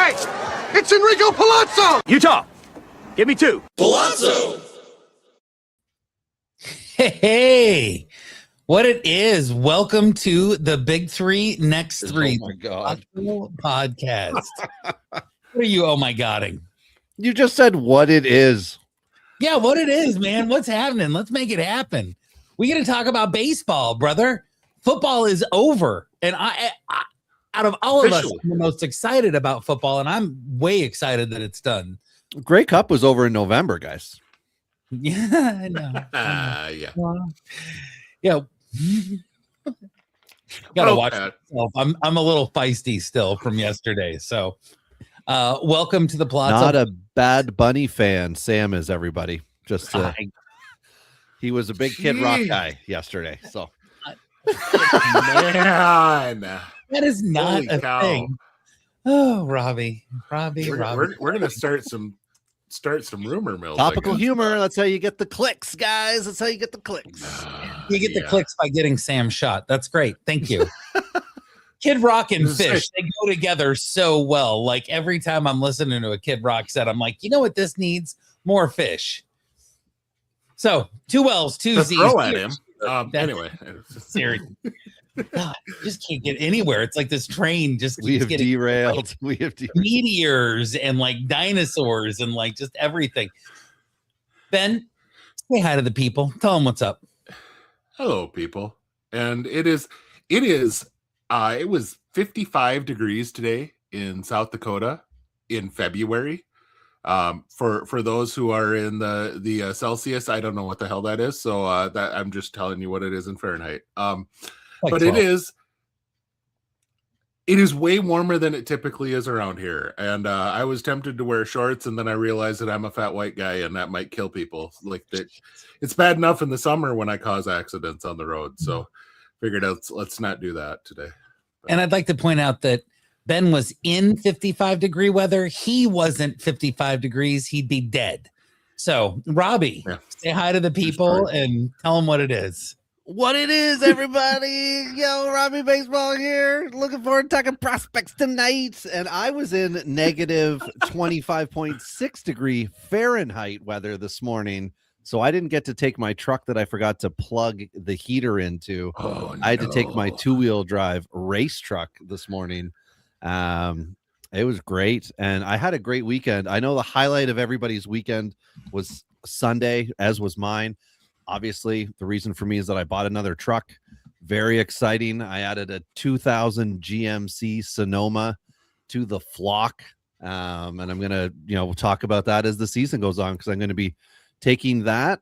Hey! It's Enrico Pallazzo! Utah, give me 2. Pallazzo! Hey, what it is. Welcome to the Big Three Next Three. Oh my God. Podcast. What are you, oh my godding? You just said what it is. Yeah, what it is, man. What's happening? Let's make it happen. We got to talk about baseball, brother. Football is over. And I out of all of us, I'm the most excited about football, and I'm way excited that it's done. Grey Cup was over in November, guys. Yeah, I know. Yeah. Yeah. Gotta watch myself. I'm a little feisty still from yesterday. So welcome to the Pallazzo. Not a Bad Bunny fan. Sam is, everybody. Just he was a big Kid Rock guy yesterday. So man, that is not a thing. Oh, Robbie. We're gonna start some rumor mills. Topical humor. That's how you get the clicks, guys. That's how you get the clicks. You get the clicks by getting Sam shot. That's great. Thank you. Kid Rock and Fish, they go together so well. Like every time I'm listening to a Kid Rock set, I'm like, you know what this needs? More Fish. So 2 L's, 2 Z's. Throw at him. Anyway, seriously. God, just can't get anywhere. It's like this train just we keeps have getting derailed. Like, we have meteors and like dinosaurs and like just everything. Ben, say hi to the people. Tell them what's up. Hello, people. And it was 55 degrees today in South Dakota in February. For those who are in the Celsius, I don't know what the hell that is. So that I'm just telling you what it is in Fahrenheit. But 12. It is way warmer than it typically is around here. And I was tempted to wear shorts, and then I realized that I'm a fat white guy and that might kill people. Like that, it's bad enough in the summer when I cause accidents on the road. So figured out, let's not do that today. And I'd like to point out that Ben was in 55-degree weather. He wasn't 55 degrees. He'd be dead. So Robbie, say hi to the people and tell them what it is. What it is, everybody. Yo, Robbie Baseball here. Looking forward to talking prospects tonight. And I was in negative 25.6 degree Fahrenheit weather this morning. So I didn't get to take my truck that I forgot to plug the heater into. I had to take my 2-wheel drive race truck this morning. It was great. And I had a great weekend. I know the highlight of everybody's weekend was Sunday, as was mine. Obviously, the reason for me is that I bought another truck. Very exciting. I added a 2000 GMC Sonoma to the flock. And I'm going to, we'll talk about that as the season goes on, because I'm going to be taking that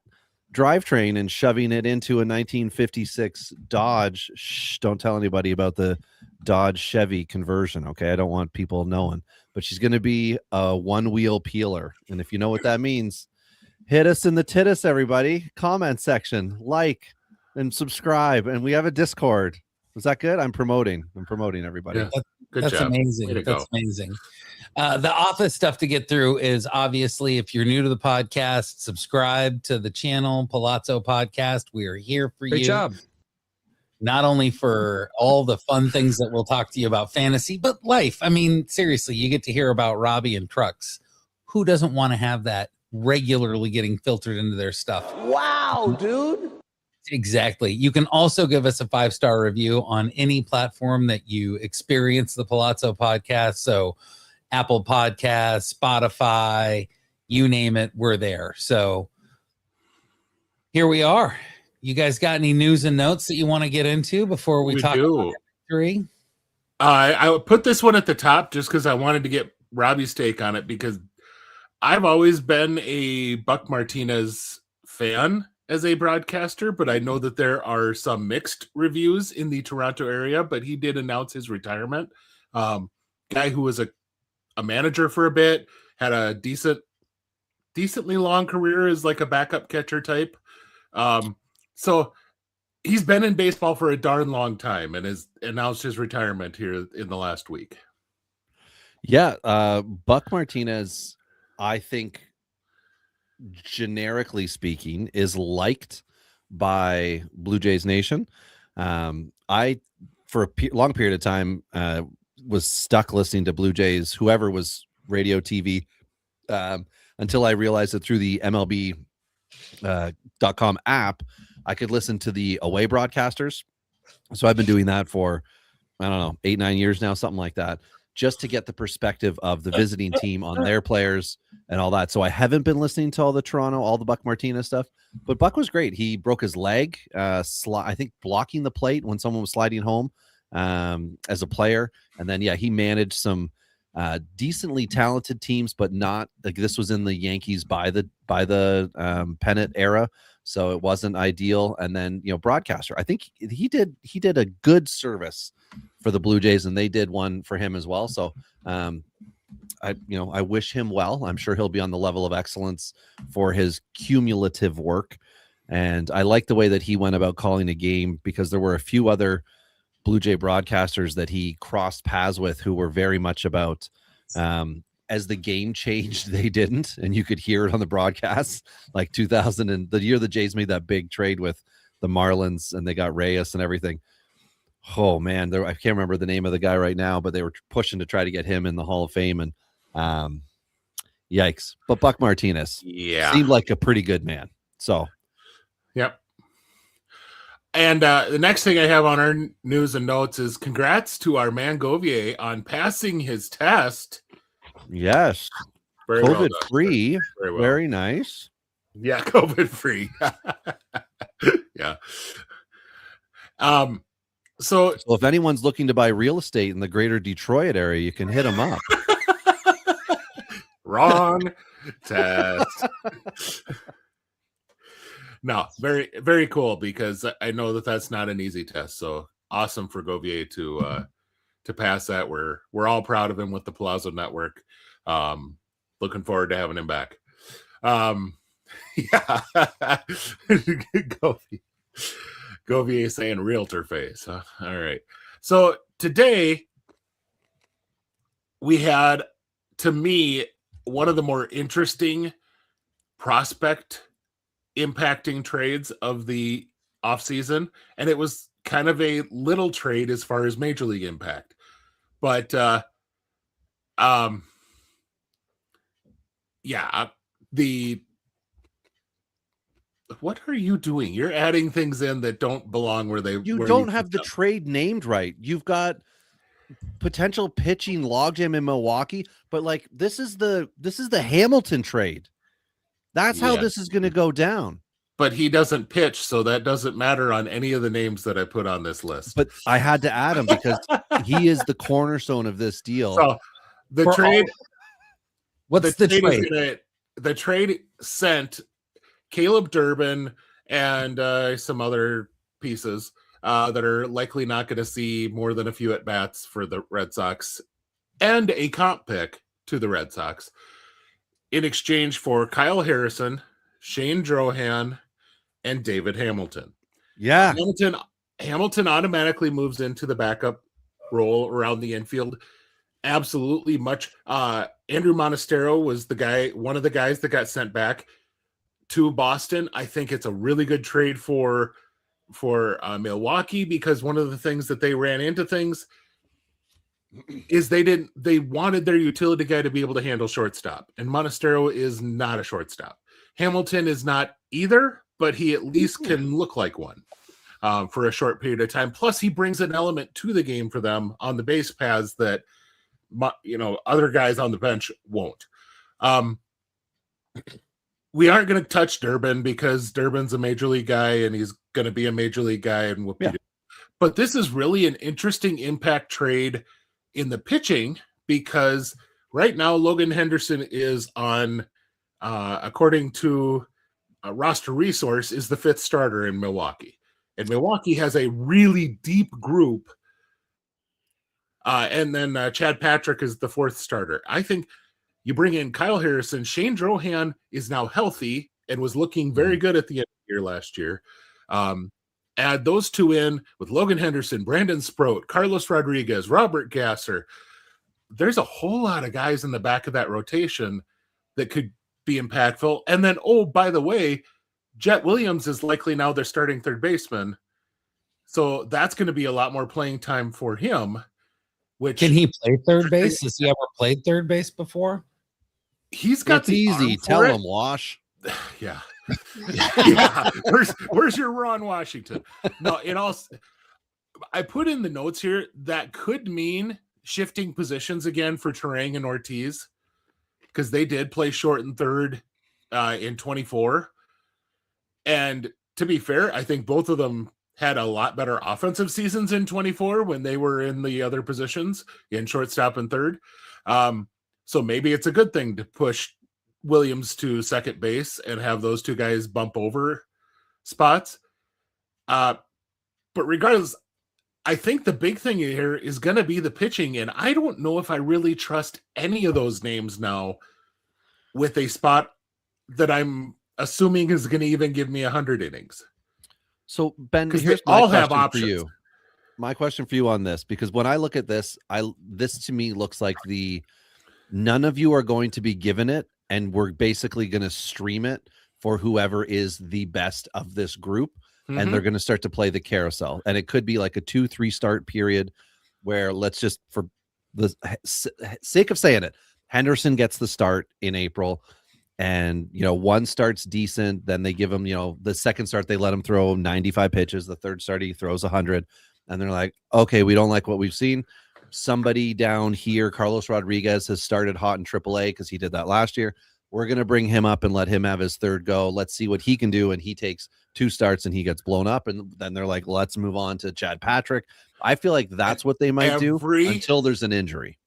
drivetrain and shoving it into a 1956 Dodge. Shh, don't tell anybody about the Dodge Chevy conversion, okay? I don't want people knowing. But she's going to be a one-wheel peeler. And if you know what that means, hit us in the tittus, everybody. Comment section, like, and subscribe. And we have a Discord. Was that good? I'm promoting everybody. Yeah. That's job. amazing. That's amazing. The office stuff to get through is obviously, if you're new to the podcast, subscribe to the channel, Pallazzo Podcast. We are here for you. Great job. Not only for all the fun things that we'll talk to you about fantasy, but life. I mean, seriously, you get to hear about Robbie and trucks. Who doesn't want to have that regularly getting filtered into their stuff? Wow, dude. Exactly. You can also give us a 5-star review on any platform that you experience the Pallazzo Podcast. So Apple Podcasts, Spotify, you name it, we're there. So here we are. You guys got any news and notes that you want to get into before we talk about three? I would put this one at the top just because I wanted to get Robbie's take on it, because I've always been a Buck Martinez fan as a broadcaster, but I know that there are some mixed reviews in the Toronto area, but he did announce his retirement. Guy who was a manager for a bit, had a decently long career as like a backup catcher type. So he's been in baseball for a darn long time and has announced his retirement here in the last week. Yeah. Buck Martinez, I think, generically speaking, is liked by Blue Jays Nation. I, for a long period of time, was stuck listening to Blue Jays, whoever was radio TV, until I realized that through the MLB.com app, I could listen to the away broadcasters. So I've been doing that for, I don't know, 8-9 years now, something like that, just to get the perspective of the visiting team on their players and all that. So I haven't been listening to all the Buck Martinez stuff, but Buck was great. He broke his leg, I think blocking the plate when someone was sliding home as a player. And then, he managed some decently talented teams, but not like this was in the Yankees by the pennant era. So it wasn't ideal. And then, broadcaster, I think he did a good service for the Blue Jays, and they did one for him as well. So I wish him well. I'm sure he'll be on the level of excellence for his cumulative work. And I like the way that he went about calling a game, because there were a few other Blue Jay broadcasters that he crossed paths with who were very much about, as the game changed, they didn't, and you could hear it on the broadcast, like 2000 and the year the Jays made that big trade with the Marlins and they got Reyes and everything. Oh man, I can't remember the name of the guy right now, but they were pushing to try to get him in the Hall of Fame, and yikes. But Buck Martinez seemed like a pretty good man. So, yep. And the next thing I have on our news and notes is congrats to our man Govier on passing his test. Yes. Very COVID well free. Very well. Very nice. Yeah, COVID free. Yeah. So if anyone's looking to buy real estate in the greater Detroit area, you can hit him up. Wrong test. No, very, very cool, because I know that that's not an easy test. So awesome for Govier to pass that. We're all proud of him with the Pallazzo Network. Looking forward to having him back. Yeah. Govier saying realtor face. Huh? All right. So today we had, to me, one of the more interesting prospect impacting trades of the offseason. And it was kind of a little trade as far as major league impact. But what are you doing? You're adding things in that don't belong where you don't have the trade named right. You've got potential pitching logjam in Milwaukee, but like this is the Hamilton trade. That's how this is going to go down. But he doesn't pitch, so that doesn't matter on any of the names that I put on this list. But I had to add him because he is the cornerstone of this deal. So the trade. What's the trade? The trade sent Caleb Durbin and some other pieces that are likely not going to see more than a few at bats for the Red Sox, and a comp pick to the Red Sox in exchange for Kyle Harrison, Shane Drohan, and David Hamilton. Yeah. Hamilton automatically moves into the backup role around the infield. Absolutely much. Andrew Monastero was one of the guys that got sent back to Boston. I think it's a really good trade for Milwaukee, because one of the things that they ran into is they wanted their utility guy to be able to handle shortstop, and Monastero is not a shortstop. Hamilton is not either, but he at least can look like one for a short period of time. Plus, he brings an element to the game for them on the base paths that other guys on the bench won't. We aren't going to touch Durbin because Durbin's a major league guy and he's going to be a major league guy, and but this is really an interesting impact trade in the pitching, because right now Logan Henderson is on, according to a roster resource, is the 5th starter in Milwaukee, and Milwaukee has a really deep group. And then Chad Patrick is the 4th starter. I think you bring in Kyle Harrison. Shane Drohan is now healthy and was looking very good at the end of the year last year. Add those two in with Logan Henderson, Brandon Sproat, Carlos Rodriguez, Robert Gasser. There's a whole lot of guys in the back of that rotation that could be impactful. And then, oh, by the way, Jet Williams is likely now their starting third baseman. So that's going to be a lot more playing time for him. Which Can he play third base? Has he ever played third base before? He's got It's the easy. arm for Tell it. him, Wash. Yeah. Yeah. Where's your Ron Washington? No, I put in the notes here that could mean shifting positions again for Terang and Ortiz, because they did play short and third in 24. And to be fair, I think both of them had a lot better offensive seasons in 24 when they were in the other positions in shortstop and third. So maybe it's a good thing to push Williams to second base and have those two guys bump over spots. But regardless, I think the big thing here is going to be the pitching. And I don't know if I really trust any of those names now with a spot that I'm assuming is going to even give me 100 innings. So Ben, Because here's they my all have question for options. you. My question for you on this, because when I look at this, this to me looks like none of you are going to be given it, and we're basically going to stream it for whoever is the best of this group, and they're going to start to play the carousel. And it could be like a 2-3 start period where, let's just, for the sake of saying it, Henderson gets the start in April. And, one start's decent. Then they give him, the second start, they let him throw 95 pitches. The third start, he throws 100. And they're like, okay, we don't like what we've seen. Somebody down here, Carlos Rodriguez, has started hot in AAA because he did that last year. We're going to bring him up and let him have his third go. Let's see what he can do. And he takes 2 starts and he gets blown up. And then they're like, let's move on to Chad Patrick. I feel like that's what they might do until there's an injury.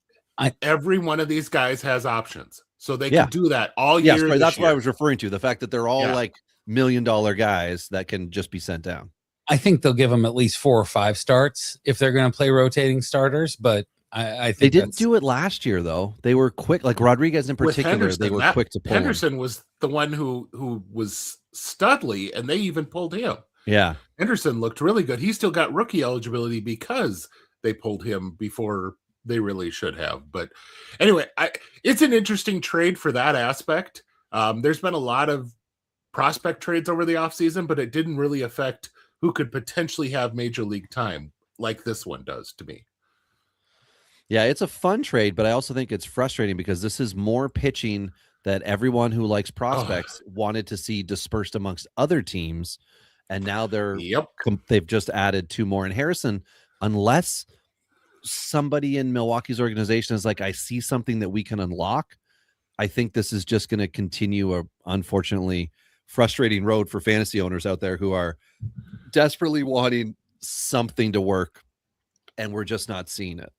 Every one of these guys has options. So they can do that all year. Yes, that's what I was referring to. The fact that they're all like $1 million guys that can just be sent down. I think they'll give them at least 4 or 5 starts if they're going to play rotating starters. But I think they didn't do it last year, though. They were quick, like Rodriguez in particular. They were quick to pull Henderson him. was the one who was studly, and they even pulled him. Yeah. Henderson looked really good. He still got rookie eligibility because they pulled him before they really should have. But anyway, it's an interesting trade for that aspect. There's been a lot of prospect trades over the offseason, but it didn't really affect who could potentially have major league time like this one does to me. Yeah, it's a fun trade, but I also think it's frustrating because this is more pitching that everyone who likes prospects wanted to see dispersed amongst other teams. And now they've just added 2 more. And Harrison, unless somebody in Milwaukee's organization is like, I see something that we can unlock, I think this is just going to continue a unfortunately frustrating road for fantasy owners out there who are desperately wanting something to work, and we're just not seeing it.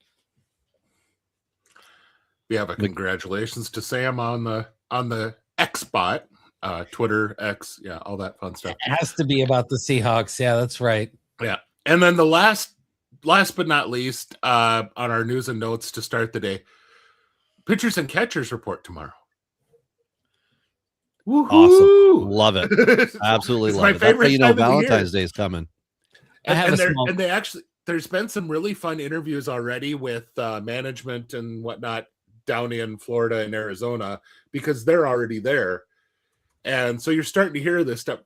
Yeah, but congratulations to Sam on the X spot, Twitter X, all that fun stuff. It has to be about the Seahawks. Yeah, that's right. Yeah, and then the last but not least, on our news and notes to start the day, pitchers and catchers report tomorrow. Woo-hoo! Awesome, love it, absolutely love it. That's how you know Valentine's Day is coming. And they actually, there's been some really fun interviews already with management and whatnot down in Florida and Arizona because they're already there. And so you're starting to hear this stuff.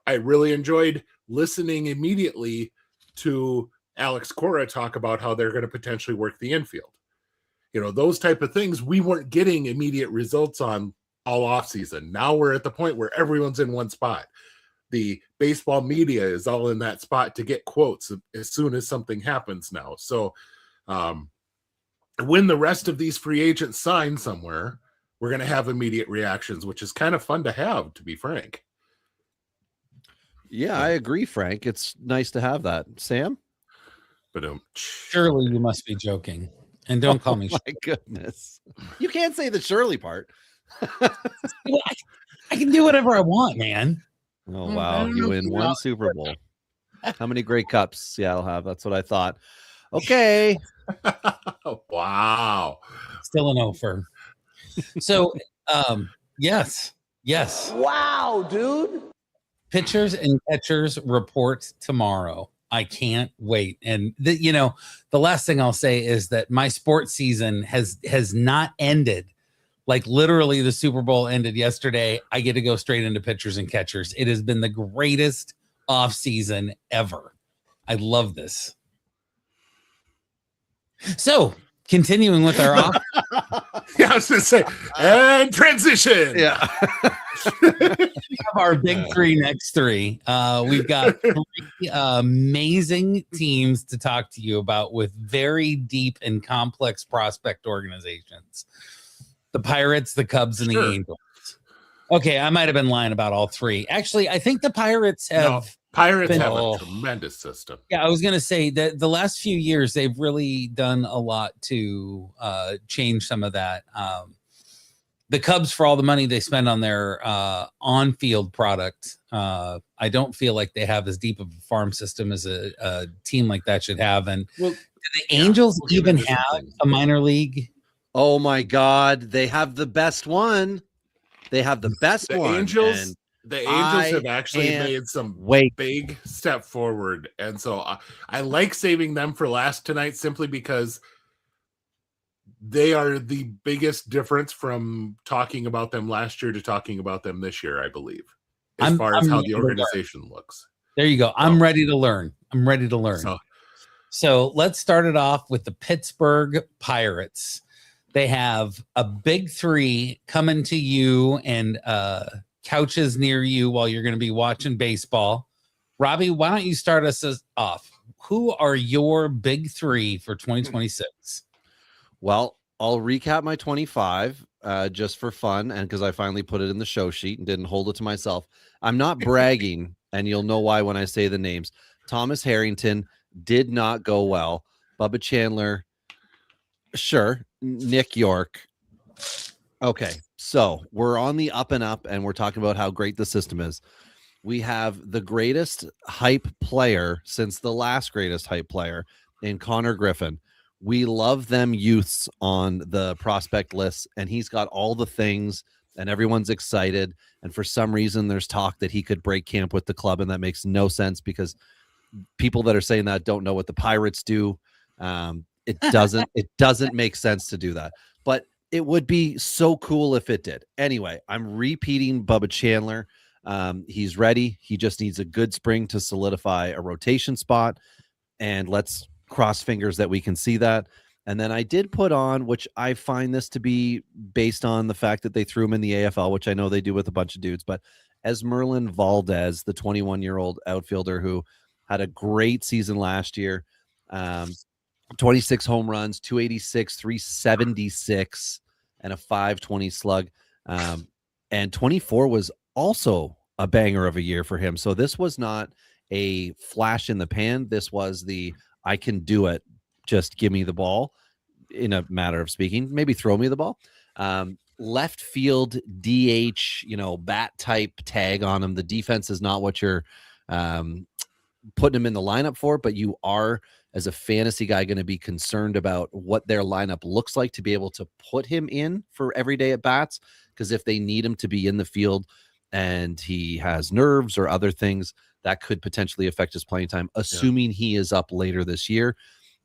I really enjoyed listening immediately to Alex Cora talk about how they're going to potentially work the infield. Those type of things we weren't getting immediate results on all off season. Now we're at the point where everyone's in one spot. The baseball media is all in that spot to get quotes as soon as something happens now. So when the rest of these free agents sign somewhere, we're going to have immediate reactions, which is kind of fun to have, to be frank. Yeah, I agree, Frank. It's nice to have that. Sam? But surely you must be joking. And don't call me. My goodness. You can't say the Shirley part. I can do whatever I want, man. Oh, wow. You win 1 Super Bowl. How many Grey Cups Seattle have? That's what I thought. Okay. Wow. Still an offer. So, yes. Wow, dude. Pitchers and catchers report tomorrow. I can't wait. And the last thing I'll say is that my sports season has not ended. Like literally the Super Bowl ended yesterday. I get to go straight into pitchers and catchers. It has been the greatest off season ever. I love this. So continuing with our off. Yeah, I was going to say, and transition. Yeah. We have our big three next three. We've got three amazing teams to talk to you about with very deep and complex prospect organizations. The Pirates, the Cubs, and the Angels. Okay, I might have been lying about all three. Actually, I think the Pirates have have a tremendous system. Yeah, I was going to say that the last few years, they've really done a lot to change some of that. The Cubs, for all the money they spend on their on-field product, I don't feel like they have as deep of a farm system as a team like that should have. And do the Angels even have a minor league? Oh, my God. They have the best one. They have the best one. The Angels have actually made some big step forward. And so I like saving them for last tonight simply because they are the biggest difference from talking about them last year to talking about them this year, I believe, as far as how the organization looks. There you go. I'm ready to learn. So let's start it off with the Pittsburgh Pirates. They have a big three coming to you and couches near you while you're going to be watching baseball. Robbie, why don't you start us off? Who are your big three for 2026? Well, I'll recap my 25 just for fun and because I finally put it in the show sheet and didn't hold it to myself. I'm not bragging, and you'll know why when I say the names. Thomas Harrington did not go well. Bubba Chandler, sure. Nick York. Okay, so we're on the up and up, and we're talking about how great the system is. We have the greatest hype player since the last greatest hype player in Connor Griffin. We love them youths on the prospect list, and he's got all the things, and everyone's excited. And for some reason, there's talk that he could break camp with the club, and that makes no sense because people that are saying that don't know what the Pirates do. It doesn't make sense to do that, but it would be so cool if it did. Anyway, I'm repeating Bubba Chandler. He's ready. He just needs a good spring to solidify a rotation spot, and let's cross fingers that we can see that. And then I did put on, which I find this to be based on the fact that they threw him in the AFL, which I know they do with a bunch of dudes, but Esmeralyn Valdez, the 21-year-old outfielder who had a great season last year, 26 home runs, 286, 376, and a 520 slug. And 24 was also a banger of a year for him. So this was not a flash in the pan. This was I can do it. Just give me the ball, in a matter of speaking. Maybe throw me the ball. Left field DH, bat type tag on him. The defense is not what you're putting him in the lineup for, but you are, as a fantasy guy, going to be concerned about what their lineup looks like to be able to put him in for everyday at bats. Because if they need him to be in the field and he has nerves or other things, that could potentially affect his playing time, assuming he is up later this year.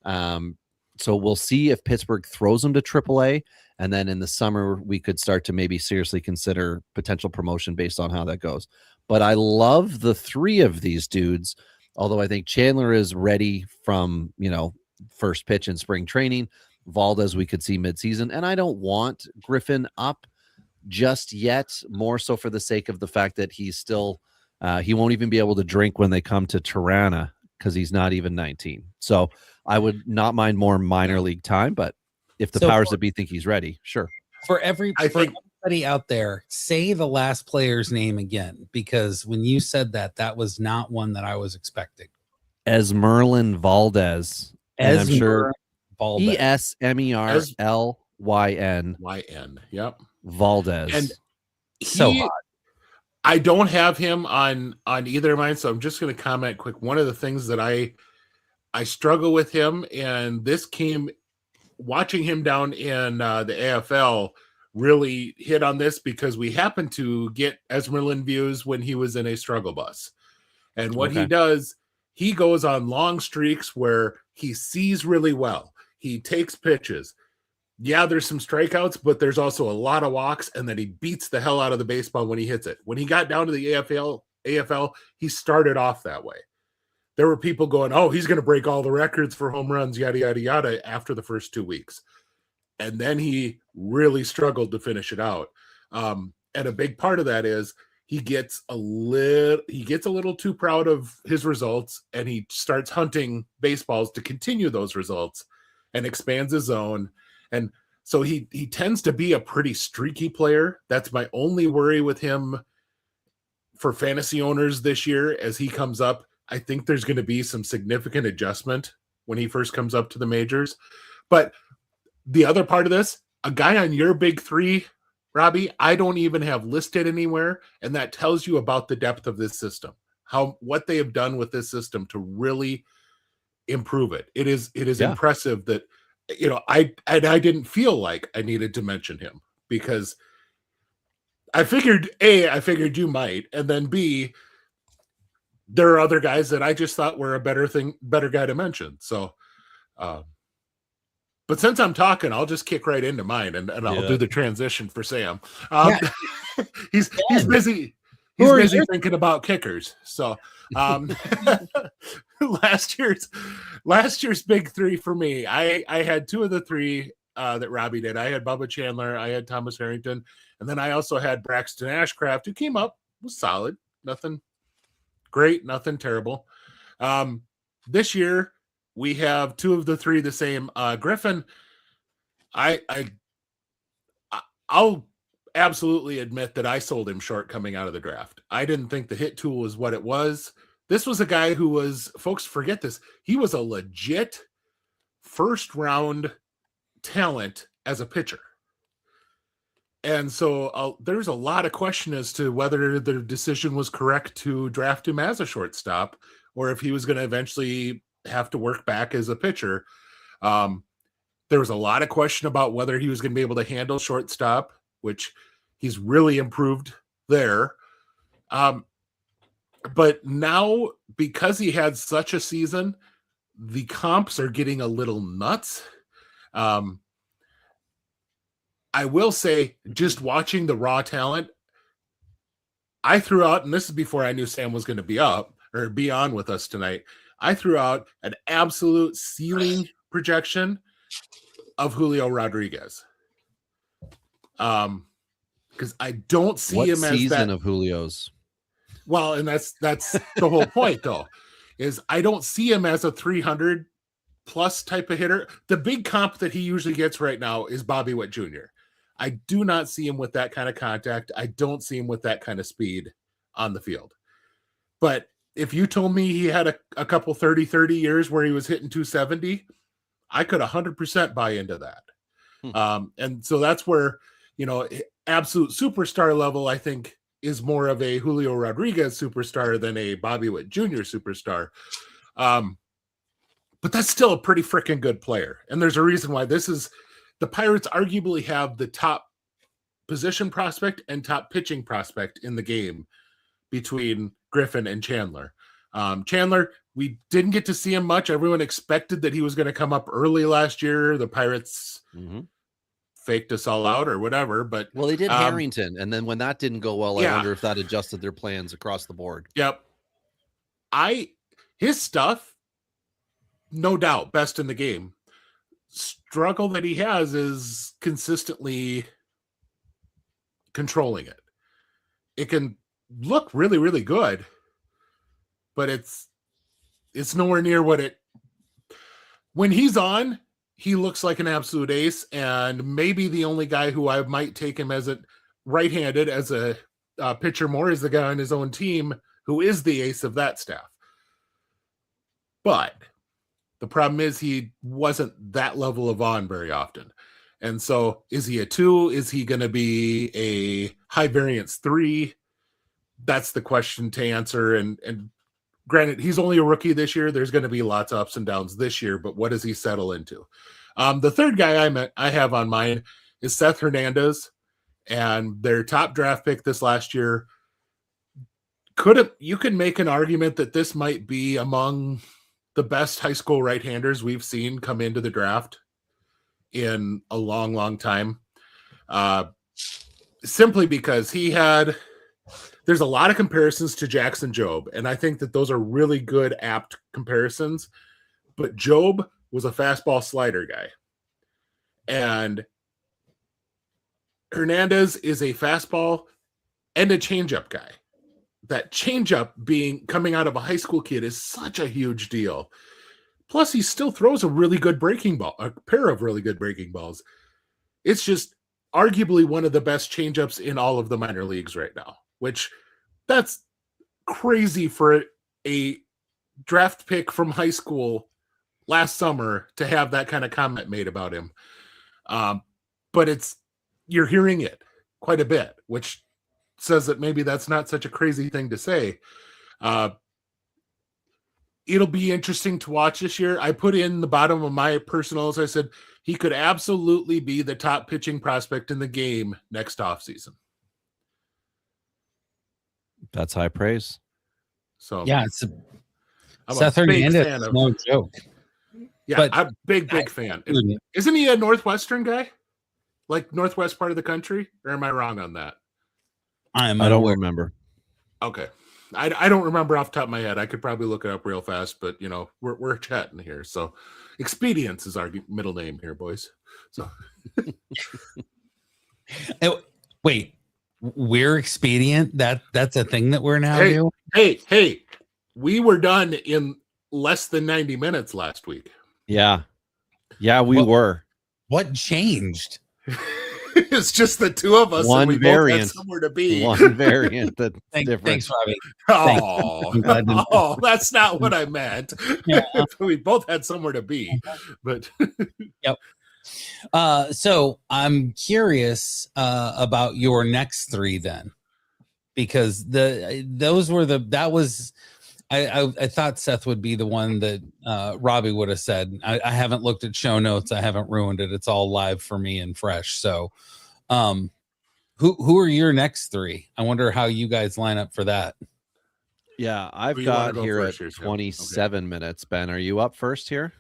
So we'll see if Pittsburgh throws him to AAA, and then in the summer we could start to maybe seriously consider potential promotion based on how that goes. But I love the three of these dudes, although I think Chandler is ready from, first pitch in spring training. Valdez we could see midseason, and I don't want Griffin up just yet, more so for the sake of the fact that he's still he won't even be able to drink when they come to Tirana because he's not even 19. So I would not mind more minor league time, but if the powers that be think he's ready, sure. For everybody out there, say the last player's name again, because when you said that was not one that I was expecting. Esmeralyn Valdez. And I'm sure Valdez. Esmerlyn. Yep. Valdez. And so hot. I don't have him on either of mine, so I'm just going to comment quick. One of the things that I struggle with him, and this came watching him down in the AFL really hit on this because we happened to get Esmeralyn views when he was in a struggle bus. And what he does, he goes on long streaks where he sees really well. He takes pitches. Yeah, there's some strikeouts, but there's also a lot of walks, and then he beats the hell out of the baseball when he hits it. When he got down to the AFL, he started off that way. There were people going, oh, he's going to break all the records for home runs, yada, yada, yada, after the first 2 weeks. and then he really struggled to finish it out. And a big part of that is he gets a little too proud of his results, and he starts hunting baseballs to continue those results and expands his zone. And so he tends to be a pretty streaky player. That's my only worry with him for fantasy owners this year as he comes up. I think there's going to be some significant adjustment when he first comes up to the majors. But the other part of this, a guy on your big three, Robbie, I don't even have listed anywhere, and that tells you about the depth of this system, what they have done with this system to really improve it. It is impressive that, I didn't feel like I needed to mention him because I figured you might, and then B, there are other guys that I just thought were a better guy to mention. So, but since I'm talking, I'll just kick right into mine, and I'll do the transition for Sam. He's busy. He's busy thinking about kickers. So, last year's big three for me, I had two of the three that Robbie did. I had Bubba Chandler, I had Thomas Harrington, and then I also had Braxton Ashcraft, who came up, was solid, nothing great, nothing terrible. This year we have two of the three the same. Griffin, I'll absolutely admit that I sold him short coming out of the draft. I didn't think the hit tool was what it was. This was a guy who was, folks forget this, he was a legit first round talent as a pitcher. And so there's a lot of question as to whether the decision was correct to draft him as a shortstop or if he was going to eventually have to work back as a pitcher. There was a lot of question about whether he was going to be able to handle shortstop, which he's really improved there. But now, because he had such a season, the comps are getting a little nuts. I will say, just watching the raw talent, I threw out, and this is before I knew Sam was going to be on with us tonight, I threw out an absolute ceiling projection of Julio Rodriguez. Because I don't see him as that season of Julio's. Well, and that's the whole point, though, is I don't see him as a 300 plus type of hitter. The big comp that he usually gets right now is Bobby Witt Jr. I do not see him with that kind of contact. I don't see him with that kind of speed on the field. But if you told me he had a couple 30 years where he was hitting 270, I could 100% buy into that. And so that's where, absolute superstar level, I think, is more of a Julio Rodriguez superstar than a Bobby Witt Jr. superstar. But that's still a pretty freaking good player. And there's a reason why the Pirates arguably have the top position prospect and top pitching prospect in the game between Griffin and Chandler. Chandler, we didn't get to see him much. Everyone expected that he was going to come up early last year. The Pirates faked us all out or whatever. But well, they did Harrington, and then when that didn't go well, I wonder if that adjusted their plans across the board. Yep. His stuff, no doubt, best in the game. Struggle that he has is consistently controlling it. It can look really, really good, but it's nowhere near when he's on, he looks like an absolute ace, and maybe the only guy who I might take him as a right-handed as a pitcher more is the guy on his own team who is the ace of that staff. But the problem is he wasn't that level of on very often. And so is he a 2? Is he going to be a high variance 3? That's the question to answer. And granted, he's only a rookie this year. There's going to be lots of ups and downs this year, but what does he settle into? The third guy I have on mine is Seth Hernandez, and their top draft pick this last year. You can make an argument that this might be among the best high school right-handers we've seen come into the draft in a long, long time. Simply because there's a lot of comparisons to Jackson Jobe, and I think that those are really good, apt comparisons. But Jobe was a fastball slider guy. And Hernandez is a fastball and a changeup guy. That changeup coming out of a high school kid is such a huge deal. Plus, he still throws a really good breaking ball, a pair of really good breaking balls. It's just arguably one of the best changeups in all of the minor leagues right now, which that's crazy for a draft pick from high school last summer to have that kind of comment made about him. But you're hearing it quite a bit, which says that maybe that's not such a crazy thing to say. It'll be interesting to watch this year. I put in the bottom of my personals, I said he could absolutely be the top pitching prospect in the game next offseason. That's high praise. So yeah, I'm Seth a big Hernandez fan is of, no joke. yeah, but I'm a big fan. Isn't he a Northwestern guy? Like Northwest part of the country? Or am I wrong on that? I don't remember. Okay. I don't remember off the top of my head. I could probably look it up real fast, but we're chatting here. So Expedience is our middle name here, boys. So wait, we're Expedient? That's a thing that we're now doing? Hey, we were done in less than 90 minutes last week. Yeah, we were. What changed? It's just the two of us. One and we variant. both had somewhere to be. One variant that's different. Thanks, Robbie. Oh, that's not what I meant. Yeah. We both had somewhere to be, but yep. So I'm curious about your next three then, because I thought Seth would be the one that Robbie would have said. I haven't looked at show notes. I haven't ruined it. It's all live for me and fresh. So who are your next three? I wonder how you guys line up for that. Yeah, I've got here at 27 minutes. Ben, are you up first here?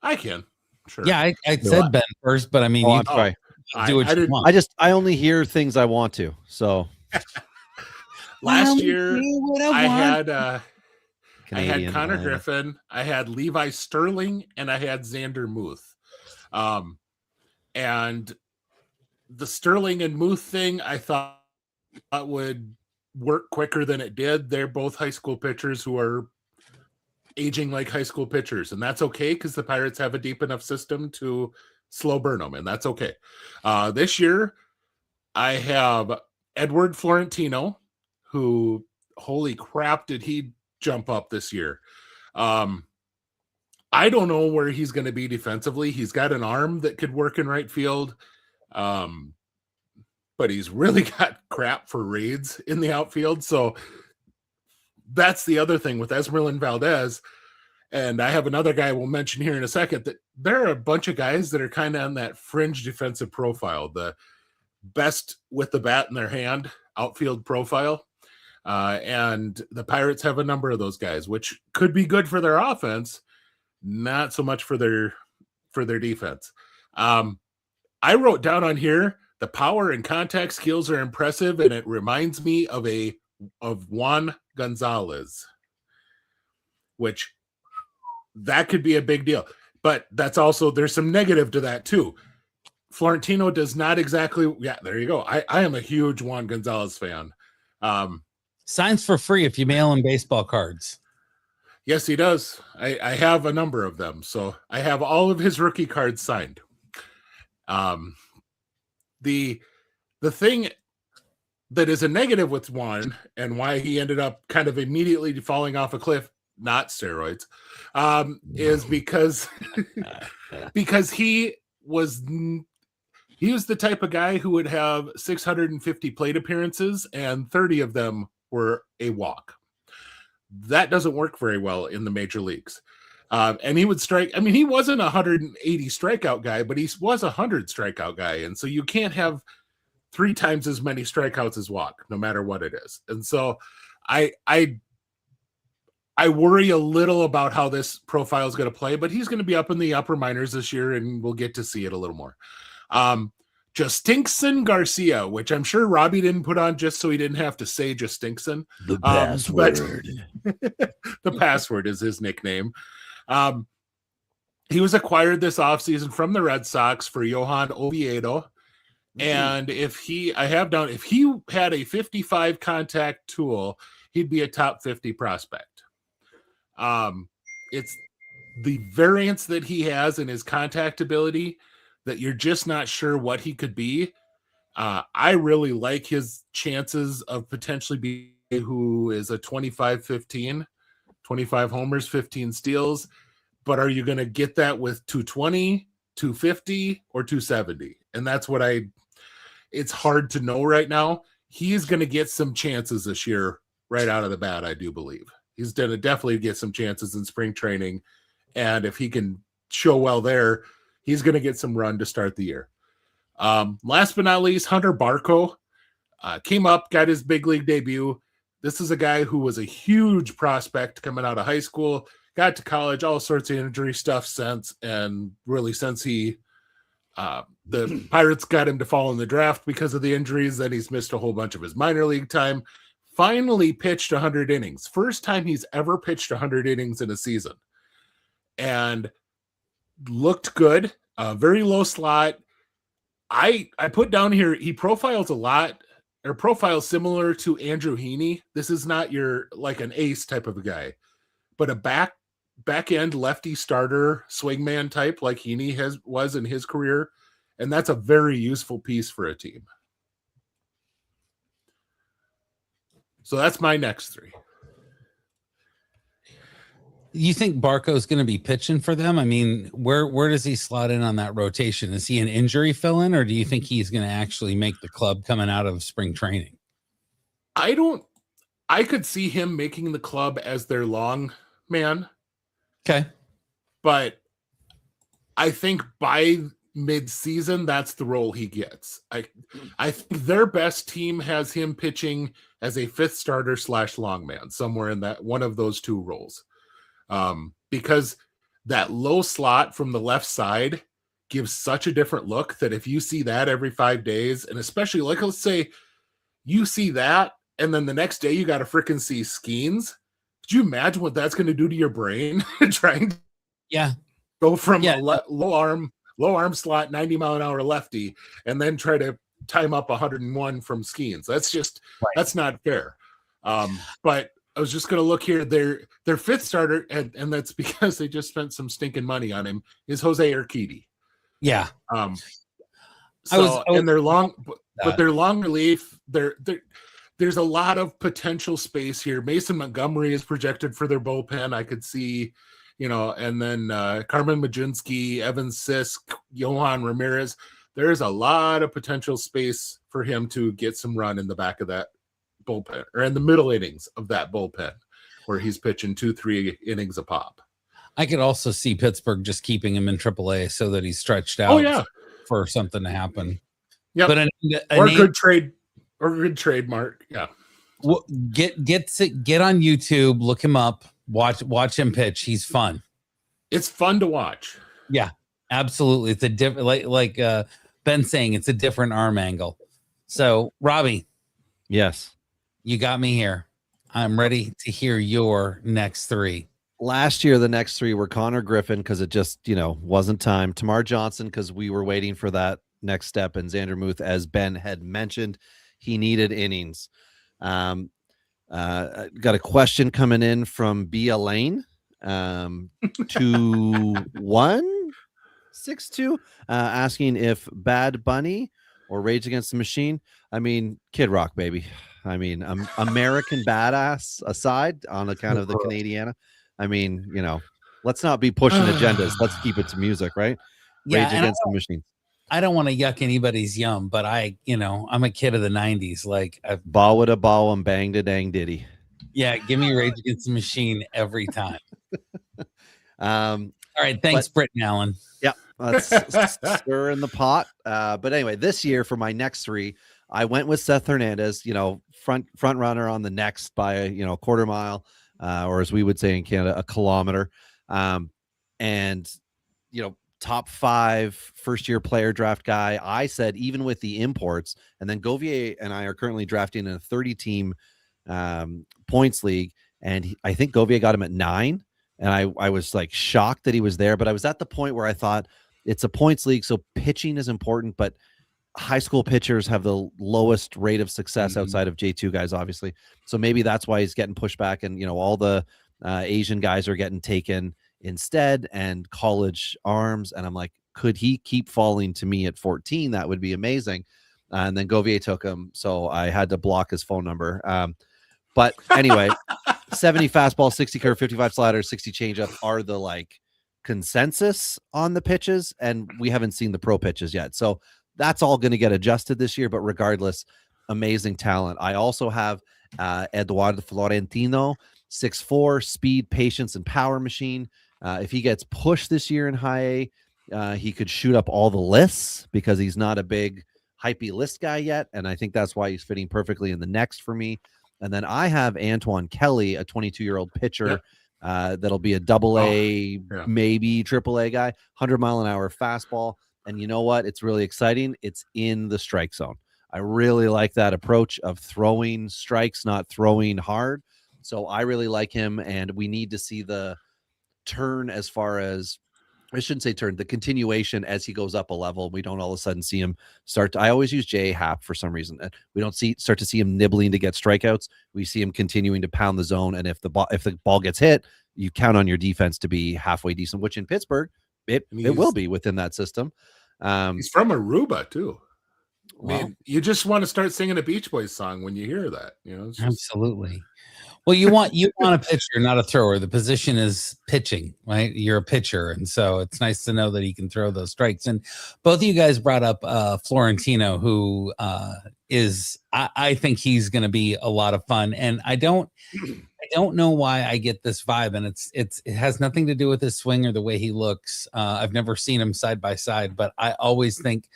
I can. Sure. Yeah, I said Ben first, but I mean, I'm sorry. Do what you want. I only hear things I want to. So last year I had Canadian Connor Griffin, I had Levi Sterling, and I had Xander Muth. And the Sterling and Muth thing I thought would work quicker than it did. They're both high school pitchers who are aging like high school pitchers, and that's okay because the Pirates have a deep enough system to slow burn them, and that's okay. This year I have Edward Florentino, who, holy crap, did he jump up this year. I don't know where he's going to be defensively. He's got an arm that could work in right field, but he's really got crap for reads in the outfield. So that's the other thing with Esmeralyn Valdez. And I have another guy we'll mention here in a second, that there are a bunch of guys that are kind of on that fringe defensive profile, the best with the bat in their hand outfield profile. And the Pirates have a number of those guys, which could be good for their offense, not so much for their defense. I wrote down on here, the power and contact skills are impressive, and it reminds me of Juan Gonzalez, which that could be a big deal. But that's also, there's some negative to that too. Florentino does not exactly, there you go. I am a huge Juan Gonzalez fan. Signs for free if you mail him baseball cards. Yes, he does. I have a number of them. So I have all of his rookie cards signed. The thing that is a negative with Juan, and why he ended up kind of immediately falling off a cliff, not steroids, is because he was the type of guy who would have 650 plate appearances and 30 of them were a walk. That doesn't work very well in the major leagues. And he would strike. I mean, he wasn't a 180 strikeout guy, but he was a 100 strikeout guy. And so you can't have 3 times as many strikeouts as walk, no matter what it is. And so I worry a little about how this profile is going to play, but he's going to be up in the upper minors this year, and we'll get to see it a little more. Justinson Garcia, which I'm sure Robbie didn't put on just so he didn't have to say Justinson. The password. The password is his nickname. He was acquired this offseason from the Red Sox for Johan Oviedo. And if he had a 55 contact tool, he'd be a top 50 prospect. It's the variance that he has in his contact ability that you're just not sure what he could be. I really like his chances of potentially being who is a 25-15, 25 homers, 15 steals. But are you going to get that with 220, 250, or 270? And that's what it's hard to know right now. He's going to get some chances this year right out of the bat, I do believe. He's going to definitely get some chances in spring training. And if he can show well there, he's going to get some run to start the year. Last but not least, Hunter Barco came up, got his big league debut. This is a guy who was a huge prospect coming out of high school, got to college, all sorts of injury stuff since he the Pirates got him to fall in the draft because of the injuries. Then he's missed a whole bunch of his minor league time. Finally pitched 100 innings. First time he's ever pitched 100 innings in a season. And looked good. Very low slot. I put down here, he profiles similar to Andrew Heaney. This is not like an ace type of a guy, but a back end lefty starter swingman type like Heaney was in his career. And that's a very useful piece for a team. So that's my next three. You think Barco's going to be pitching for them? I mean, where does he slot in on that rotation? Is he an injury fill-in, or do you think he's going to actually make the club coming out of spring training? I could see him making the club as their long man. Okay. But I think by mid-season, that's the role he gets. I think their best team has him pitching as a fifth starter / long man, somewhere in that one of those two roles. Because that low slot from the left side gives such a different look that if you see that every 5 days, and especially like, let's say you see that, and then the next day you got to freaking see Skeens. Could you imagine what that's going to do to your brain? Trying to go from a low arm slot, 90-mile-an-hour lefty, and then try to time up 101 from Skeens. That's just, that's not fair. But I was just going to look here. Their fifth starter, and that's because they just spent some stinking money on him, is Jose Urquidy. Yeah. And their long, but their long relief, there's a lot of potential space here. Mason Montgomery is projected for their bullpen. I could see, and then Carmen Majinski, Evan Sisk, Johan Ramirez. There's a lot of potential space for him to get some run in the back of that bullpen, or in the middle innings of that bullpen where he's pitching 2-3 innings a pop. I could also see Pittsburgh just keeping him in AAA so that he's stretched out for something to happen. Yeah, but good trade, Mark. Yeah, get on YouTube, look him up, watch him pitch. He's fun. It's fun to watch. Yeah, absolutely. It's a different, like Ben saying, it's a different arm angle. So, Robbie, yes. You got me here. I'm ready to hear your next three. Last year, the next three were Connor Griffin because it just, wasn't time. Tamar Johnson because we were waiting for that next step. And Xander Muth, as Ben had mentioned, he needed innings. Got a question coming in from Bia Lane. 2162 asking if Bad Bunny or Rage Against the Machine. I mean, Kid Rock, baby. I mean, American Badass aside on account of the Canadiana. I mean, let's not be pushing agendas. Let's keep it to music, right? Rage Against the Machine. I don't want to yuck anybody's yum, but I'm a kid of the 90s. Like, ball with a ball and bang to dang diddy. Yeah, give me Rage Against the Machine every time. All right, thanks, Britton Allen. Yeah, let's stir in the pot. But anyway, this year for my next three, I went with Seth Hernandez, front runner on the next by a quarter mile, or as we would say in Canada, a kilometer. And top 5 first-year player draft guy. I said even with the imports, and then Govier and I are currently drafting in a 30-team points league, and I think Govier got him at 9. And I was like shocked that he was there, but I was at the point where I thought it's a points league, so pitching is important, but high school pitchers have the lowest rate of success outside of J2 guys, obviously. So maybe that's why he's getting pushed back, and all the Asian guys are getting taken instead, and college arms. And I'm like, could he keep falling to me at 14? That would be amazing. And then Govier took him, so I had to block his phone number. But anyway, 70 fastball, 60 curve, 55 slider, 60 changeup are the like consensus on the pitches, and we haven't seen the pro pitches yet. So that's all going to get adjusted this year, but regardless, amazing talent. I also have Eduardo Florentino, 6'4", speed, patience, and power machine. If he gets pushed this year in high A, he could shoot up all the lists because he's not a big hypey list guy yet, and I think that's why he's fitting perfectly in the next for me. And then I have Antoine Kelly, a 22-year-old pitcher that'll be a AA, maybe AAA guy, 100-mile-an-hour fastball. And you know what? It's really exciting. It's in the strike zone. I really like that approach of throwing strikes, not throwing hard. So I really like him, and we need to see the turn as far as, I shouldn't say turn, the continuation as he goes up a level. We don't all of a sudden see him start to, I always use J. Happ for some reason. We don't start to see him nibbling to get strikeouts. We see him continuing to pound the zone. And if the ball gets hit, you count on your defense to be halfway decent, which in Pittsburgh, it will be within that system. He's from Aruba too. I mean, you just want to start singing a Beach Boys song when you hear that. It's just... Absolutely. Well, you want a pitcher, not a thrower. The position is pitching, right? You're a pitcher, and so it's nice to know that he can throw those strikes. And both of you guys brought up Florentino, who is, I think he's going to be a lot of fun. And I don't know why I get this vibe, and it has nothing to do with his swing or the way he looks. I've never seen him side by side, but I always think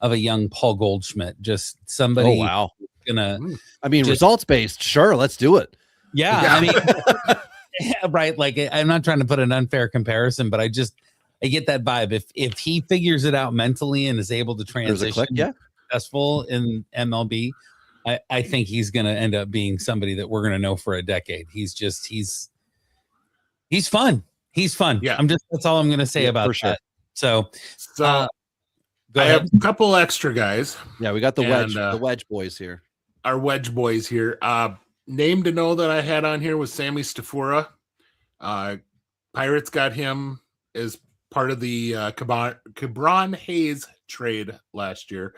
of a young Paul Goldschmidt, just somebody. Oh wow! Just, results based. Sure, let's do it. Yeah, I mean, right. Like, I'm not trying to put an unfair comparison, but I get that vibe. If he figures it out mentally and is able to transition successful in MLB, I think he's going to end up being somebody that we're going to know for a decade. He's fun. He's fun. Yeah. That's all I'm going to say about that. Sure. So I have a couple extra guys. Yeah, we got the wedge boys here. Our wedge boys here. Name to know that I had on here was Sammy Stafura. Pirates got him as part of the Cabron Hayes trade last year.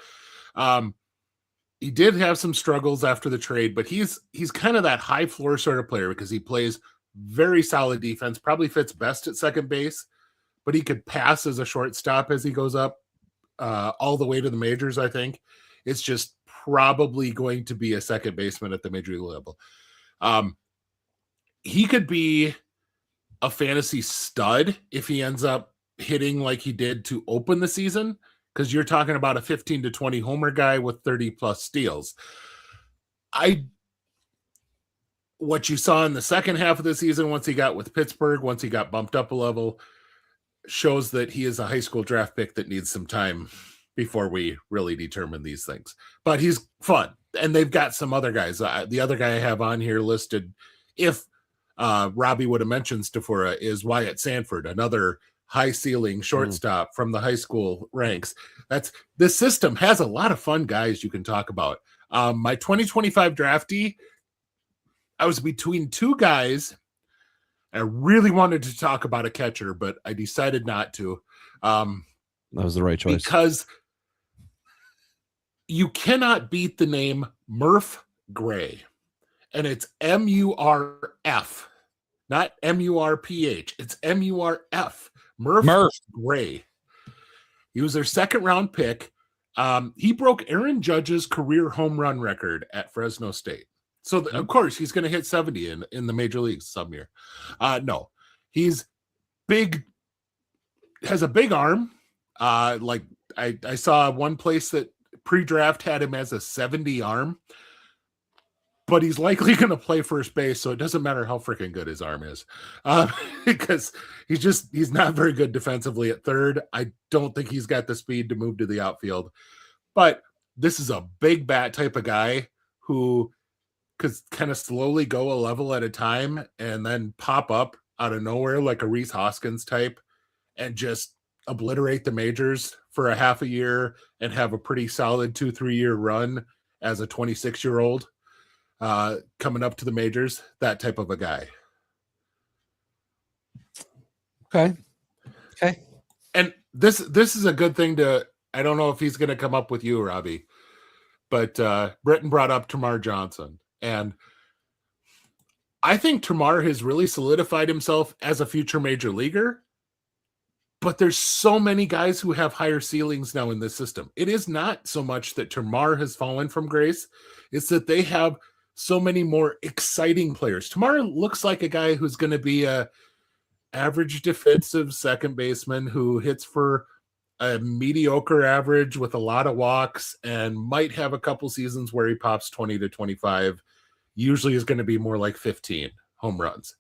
He did have some struggles after the trade, but he's kind of that high floor sort of player because he plays very solid defense, probably fits best at second base, but he could pass as a shortstop as he goes up all the way to the majors, I think. It's just probably going to be a second baseman at the major league level. He could be a fantasy stud if he ends up hitting like he did to open the season, because you're talking about a 15 to 20 homer guy with 30 plus steals. What you saw in the second half of the season, once he got with Pittsburgh, once he got bumped up a level, shows that he is a high school draft pick that needs some time before we really determine these things. But he's fun. And they've got some other guys. The other guy I have on here listed, if Robbie would have mentioned Stafura, is Wyatt Sanford, another high ceiling shortstop from the high school ranks. This system has a lot of fun guys you can talk about. My 2025 draftee, I was between two guys. I really wanted to talk about a catcher, but I decided not to. That was the right choice. Because you cannot beat the name Murph Gray. And it's M-U-R-F, not M-U-R-P-H. It's M-U-R-F. Murph Gray. He was their second round pick. He broke Aaron Judge's career home run record at Fresno State. So, of course, he's going to hit 70 in the major leagues some year. No, he's big, has a big arm. Like I saw one place that pre-draft had him as a 70 arm, but he's likely going to play first base, so it doesn't matter how freaking good his arm is, because he's not very good defensively at third. I don't think he's got the speed to move to the outfield, but this is a big bat type of guy who could kind of slowly go a level at a time and then pop up. out of nowhere, like a Reese Hoskins type, and just obliterate the majors for a half a year and have a pretty solid 2-3 year run as a 26-year-old coming up to the majors, that type of a guy. Okay. And this is a good thing to, I don't know if he's going to come up with you, Robbie, but Britton brought up Tamar Johnson. And I think Tamar has really solidified himself as a future major leaguer. But there's so many guys who have higher ceilings now in this system. It is not so much that Tamar has fallen from grace. It's that they have so many more exciting players. Tamar looks like a guy who's going to be a average defensive second baseman who hits for a mediocre average with a lot of walks and might have a couple seasons where he pops 20 to 25. Usually is going to be more like 15 home runs.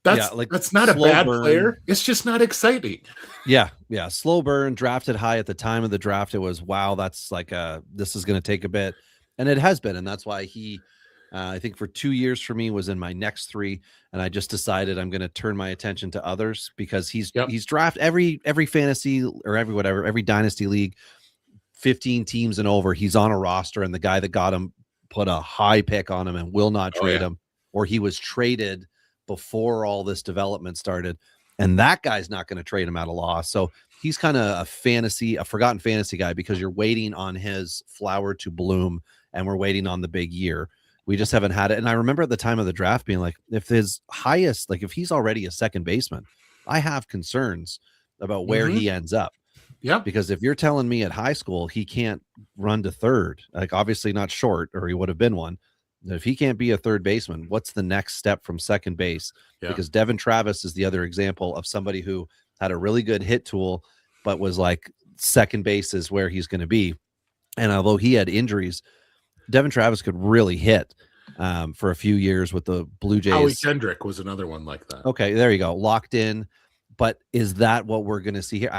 That's not a bad player. It's just not exciting. Yeah. Slow burn, drafted high at the time of the draft. It was, wow, that's like this is going to take a bit. And it has been. And that's why he, I think for 2 years for me was in my next 3. And I just decided I'm going to turn my attention to others because he's drafted every fantasy or every dynasty league, 15 teams and over. He's on a roster, and the guy that got him put a high pick on him and will not trade him, or he was traded before all this development started, and that guy's not going to trade him at a loss. So he's kind of a forgotten fantasy guy because you're waiting on his flower to bloom, and we're waiting on the big year. We just haven't had it. And I remember at the time of the draft being like, if his highest, like if he's already a second baseman, I have concerns about where he ends up. Yeah. Because if you're telling me at high school he can't run to third, like obviously not short, or he would have been one. If he can't be a third baseman, what's the next step from second base? Yeah. Because Devin Travis is the other example of somebody who had a really good hit tool, but was like second base is where he's going to be. And although he had injuries, Devin Travis could really hit for a few years with the Blue Jays. Howie Kendrick was another one like that. Okay, there you go. Locked in. But is that what we're going to see here?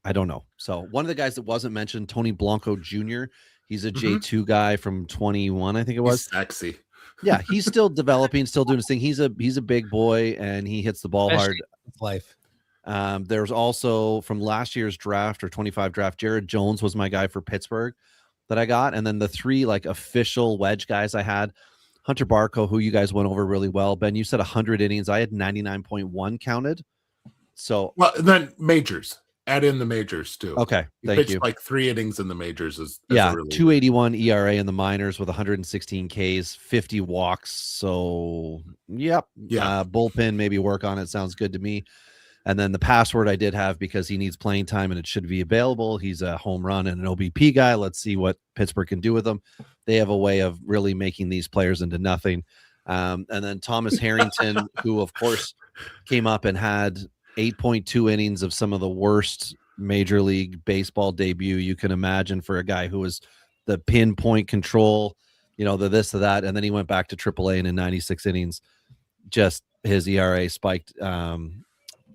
I don't know. So one of the guys that wasn't mentioned, Tony Blanco Jr., he's a J2 guy from 21, I think it was. He's sexy. Yeah, he's still developing, still doing his thing. He's a big boy, and he hits the ball hard. Life. There's also from last year's draft or 25 draft, Jared Jones was my guy for Pittsburgh that I got. And then the 3 like official wedge guys I had, Hunter Barco, who you guys went over really well. Ben, you said 100 innings. I had 99.1 counted. So well, then majors. Add in the majors too. Okay, he thank pitched you. Like 3 innings in the majors. Is yeah, really 281 ERA in the minors with 116 Ks, 50 walks. So yeah. Bullpen, maybe work on it. Sounds good to me. And then the password I did have because he needs playing time and it should be available. He's a home run and an OBP guy. Let's see what Pittsburgh can do with them. They have a way of really making these players into nothing. And then Thomas Harrington, who of course came up and had 8.2 innings of some of the worst Major League Baseball debut you can imagine for a guy who was the pinpoint control, the this, the that. And then he went back to AAA and in 96 innings, just his ERA spiked.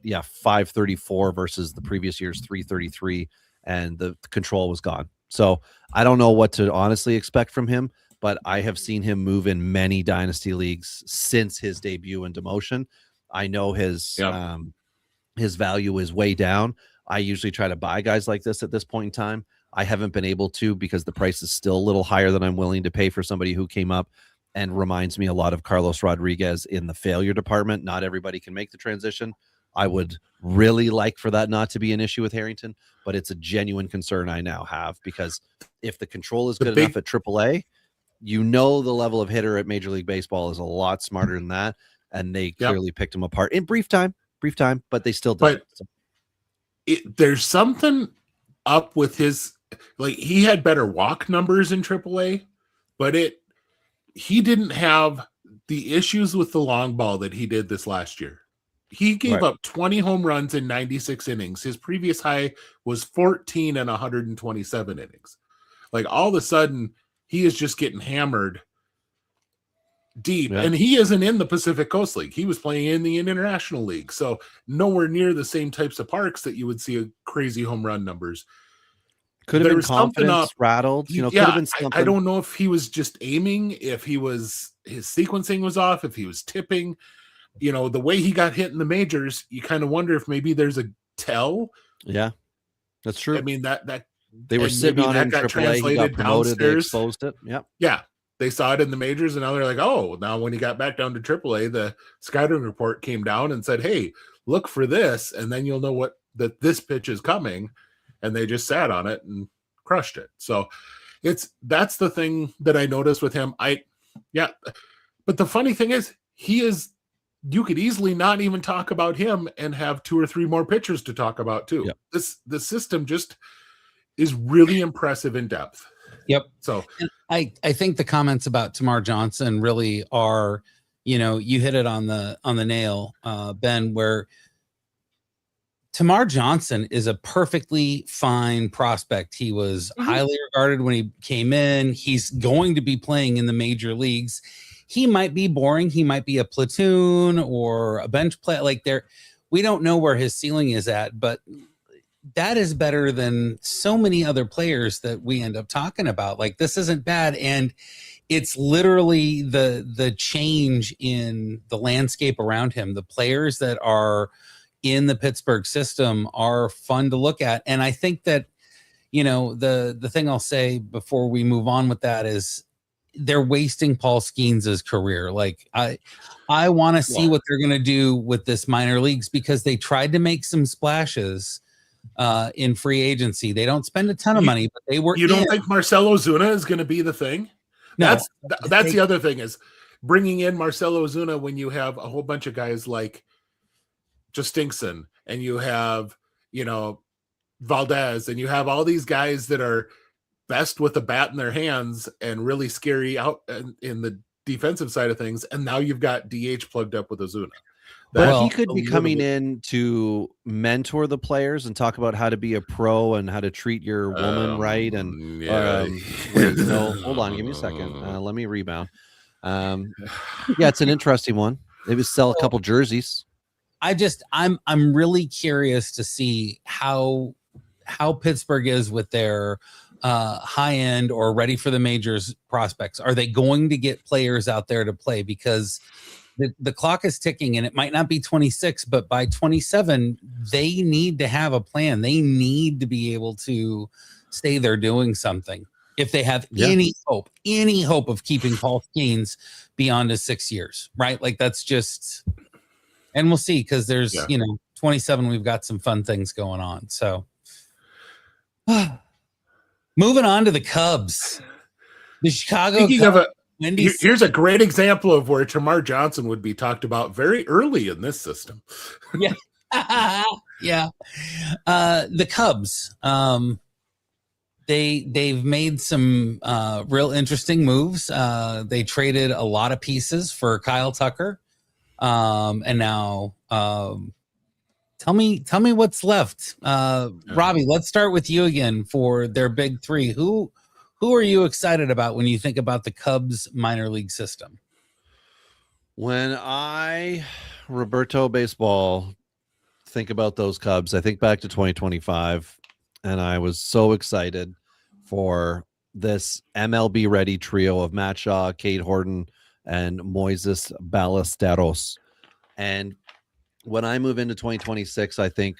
534 versus the previous year's 333, and the control was gone. So I don't know what to honestly expect from him, but I have seen him move in many dynasty leagues since his debut and demotion. I know his value is way down. I usually try to buy guys like this at this point in time. I haven't been able to because the price is still a little higher than I'm willing to pay for somebody who came up and reminds me a lot of Carlos Rodriguez in the failure department. Not everybody can make the transition. I would really like for that not to be an issue with Harrington, but it's a genuine concern I now have because if the control is good enough at AAA, the level of hitter at Major League Baseball is a lot smarter than that, and they clearly picked him apart in brief time, but they still did. But there's something up with his, like he had better walk numbers in AAA, but he didn't have the issues with the long ball that he did this last year. He gave up 20 home runs in 96 innings. His previous high was 14 and 127 innings. Like all of a sudden, he is just getting hammered deep. Yeah. And he isn't in the Pacific Coast League. He was playing in the International League. So nowhere near the same types of parks that you would see crazy home run numbers. Could have been confidence rattled. Could have been something. I don't know if he was just aiming, if his sequencing was off, if he was tipping. the way he got hit in the majors, you kind of wonder if maybe there's a tell. Yeah, that's true. I mean, that they were sitting on it in AAA. He got promoted. They exposed it. Yep. Yeah. They saw it in the majors, and now they're like, oh, now when he got back down to AAA, the scouting report came down and said, hey, look for this, and then you'll know that this pitch is coming. And they just sat on it and crushed it. So that's the thing that I noticed with him. But the funny thing is, you could easily not even talk about him and have 2 or 3 more pitchers to talk about too. Yep. The system just is really impressive in depth. Yep. So I think the comments about Tamar Johnson really are, you hit it on the nail, Ben, where Tamar Johnson is a perfectly fine prospect. He was highly regarded when he came in. He's going to be playing in the major leagues. He might be boring. He might be a platoon or a bench play. We don't know where his ceiling is at, but that is better than so many other players that we end up talking about. This isn't bad. And it's literally the change in the landscape around him. The players that are in the Pittsburgh system are fun to look at. And I think that, the thing I'll say before we move on with that is they're wasting Paul Skeens' career. I want to see what they're going to do with this minor leagues, because they tried to make some splashes in free agency. They don't spend a ton of money, but they were. You don't think Marcell Ozuna is going to be the thing? No, that's the other thing, is bringing in Marcell Ozuna when you have a whole bunch of guys like Justinson, and you have, Valdez, and you have all these guys that are best with a bat in their hands and really scary out in the defensive side of things. And now you've got DH plugged up with Ozuna. But he could be coming in to mentor the players and talk about how to be a pro and how to treat your woman right. And wait, no, hold on, give me a second. Let me rebound. It's an interesting one. Maybe sell a couple jerseys. I'm really curious to see how Pittsburgh is with their high end or ready for the majors prospects. Are they going to get players out there to play? Because the clock is ticking, and it might not be 26, but by 27, they need to have a plan. They need to be able to stay there doing something if they have any hope of keeping Paul Skeens beyond his 6 years, right? That's just, and we'll see, because there's, 27, we've got some fun things going on. So moving on to the Cubs, the Chicago Cubs. Here's a great example of where Tamar Johnson would be talked about very early in this system. Yeah. The Cubs, they've made some real interesting moves. They traded a lot of pieces for Kyle Tucker. And now tell me what's left. Robbie, let's start with you again for their big three. Who are you excited about when you think about the Cubs minor league system? When I, Roberto Baseball, think about those Cubs, I think back to 2025, and I was so excited for this MLB ready trio of Matt Shaw, Cade Horton, and Moises Ballesteros. And when I move into 2026, I think,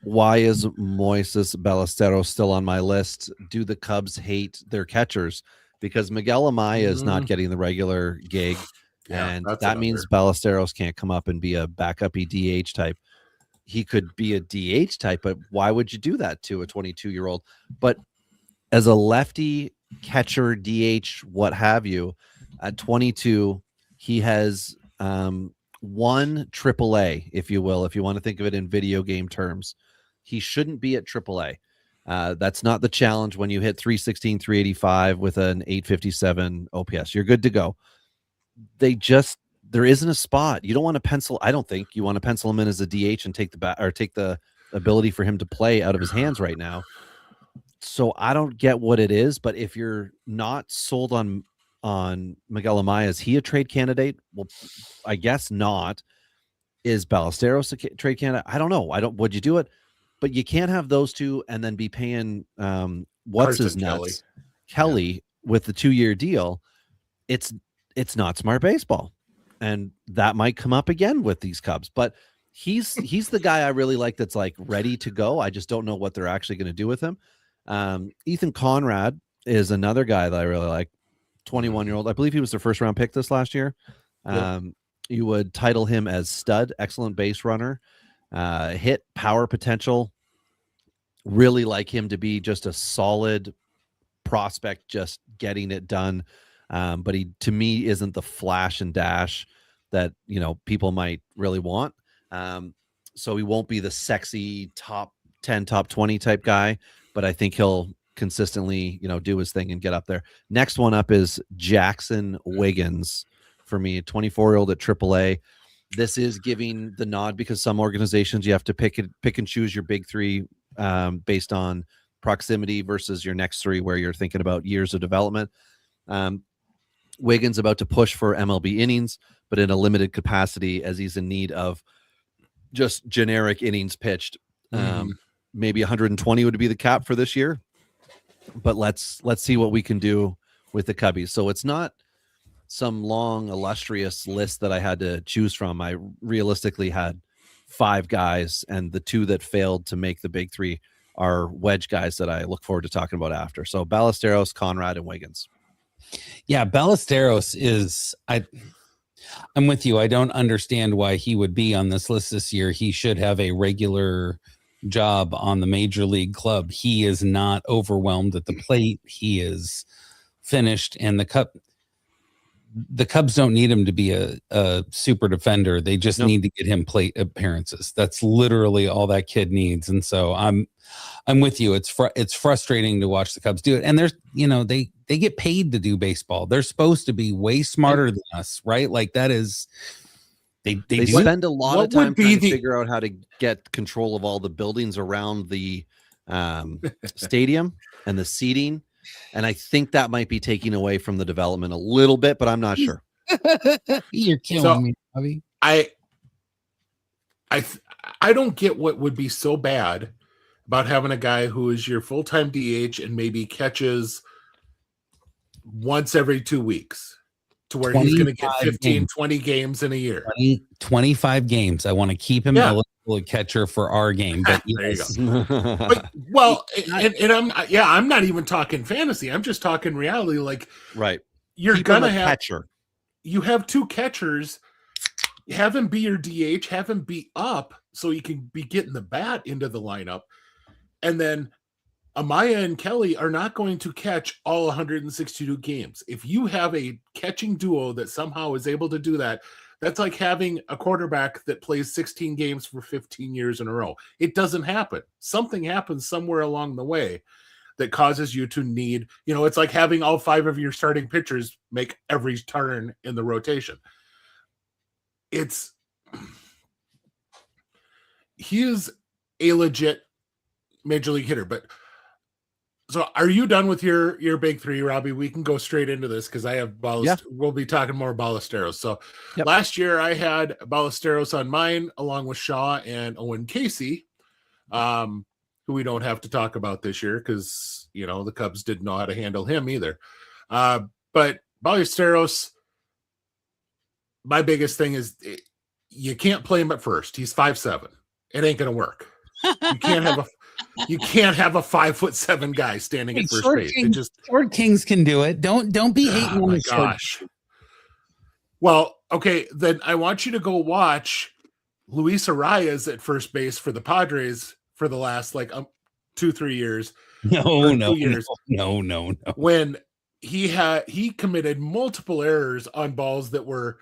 why is Moises Ballesteros still on my list? Do the Cubs hate their catchers? Because Miguel Amaya is not getting the regular gig, and that means Ballesteros can't come up and be a backup-y DH type. He could be a DH type, but why would you do that to a 22-year-old? But as a lefty catcher, DH, what have you, at 22, he has one AAA, if you will, if you want to think of it in video game terms. He shouldn't be at AAA. That's not the challenge when you hit 316, 385 with an 857 OPS. You're good to go. There isn't a spot. You don't want to pencil. I don't think you want to pencil him in as a DH and take the ability for him to play out of his hands right now. So I don't get what it is, but if you're not sold on Miguel Amaya, is he a trade candidate? Well, I guess not. Is Ballesteros a trade candidate? I don't know. Would you do it? But you can't have those two and then be paying what's his nuts Kelly with the 2-year deal. It's not smart baseball. and that might come up again with these Cubs. But he's the guy I really like that's like ready to go. I just don't know what they're actually going to do with him. Ethan Conrad is another guy that I really like. 21-year-old. I believe he was their first round pick this last year. You would title him as stud, excellent base runner, hit, power potential. Really like him to be just a solid prospect, just getting it done. But he, to me, isn't the flash and dash that, people might really want. So he won't be the sexy top 10, top 20 type guy, but I think he'll consistently, do his thing and get up there. Next one up is Jackson Wiggins for me, a 24-year-old at AAA. This is giving the nod because some organizations you have to pick and choose your big three based on proximity versus your next three where you're thinking about years of development. Wiggins about to push for MLB innings, but in a limited capacity as he's in need of just generic innings pitched. Maybe 120 would be the cap for this year, but let's see what we can do with the Cubbies. So it's not some long illustrious list that I had to choose from. I realistically had 5 guys, and the 2 that failed to make the big 3 are wedge guys that I look forward to talking about after. So Ballesteros, Conrad, and Wiggins. Yeah, Ballesteros is I'm with you. I don't understand why he would be on this list this year. He should have a regular job on the major league club. He is not overwhelmed at the plate. He is finished, and the Cubs don't need him to be a super defender. They just need to get him plate appearances. That's literally all that kid needs. And so I'm with you. It's frustrating to watch the Cubs do it. And there's, they get paid to do baseball. They're supposed to be way smarter than us, right? Like that is, they spend a lot of time trying to figure out how to get control of all the buildings around the stadium and the seating. And I think that might be taking away from the development a little bit, but I'm not sure. You're killing me, Bobby. I don't get what would be so bad about having a guy who is your full-time DH and maybe catches once every 2 weeks to where he's going to get 15, 20 games in a year. 25 games. I want to keep him eligible a catcher for our game. But there you go. I'm not even talking fantasy. I'm just talking reality. Like, right. You're going to have catcher. You have 2 catchers. Have him be your DH, have him be up so he can be getting the bat into the lineup. And then Amaya and Kelly are not going to catch all 162 games. If you have a catching duo that somehow is able to do that, that's like having a quarterback that plays 16 games for 15 years in a row. It doesn't happen. Something happens somewhere along the way that causes you to need, it's like having all 5 of your starting pitchers make every turn in the rotation. He is a legit major league hitter. But so are you done with your big 3, Robbie? We can go straight into this because I have we'll be talking more Ballesteros. So last year I had Ballesteros on mine along with Shaw and Owen Casey, who we don't have to talk about this year because the Cubs didn't know how to handle him either. But Ballesteros, my biggest thing is you can't play him at first. He's 5'7". It ain't gonna work. You can't have a 5'7" guy standing at first base. Short Kings can do it. Don't be hating on the gosh. Well, okay, then I want you to go watch Luis Arias at first base for the Padres for the last 2-3 years. No. When he committed multiple errors on balls that were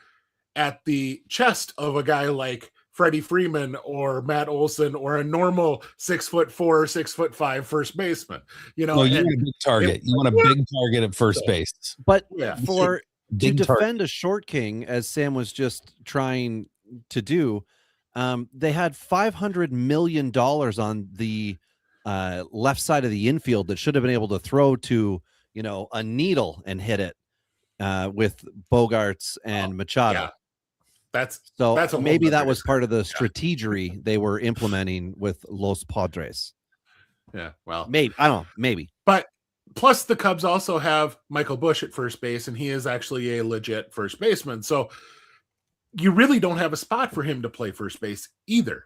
at the chest of a guy like Freddie Freeman or Matt Olson or a normal 6'4", 6'5" first baseman. You want a big target. You want a big target at first base. But to defend a short king, as Sam was just trying to do, they had $500 million on the left side of the infield that should have been able to throw to a needle and hit it with Bogarts and Machado. Yeah. That's maybe that was part of the strategery they were implementing with Los Padres. Yeah, well, maybe I don't know, maybe. But plus, the Cubs also have Michael Busch at first base, and he is actually a legit first baseman. So you really don't have a spot for him to play first base either.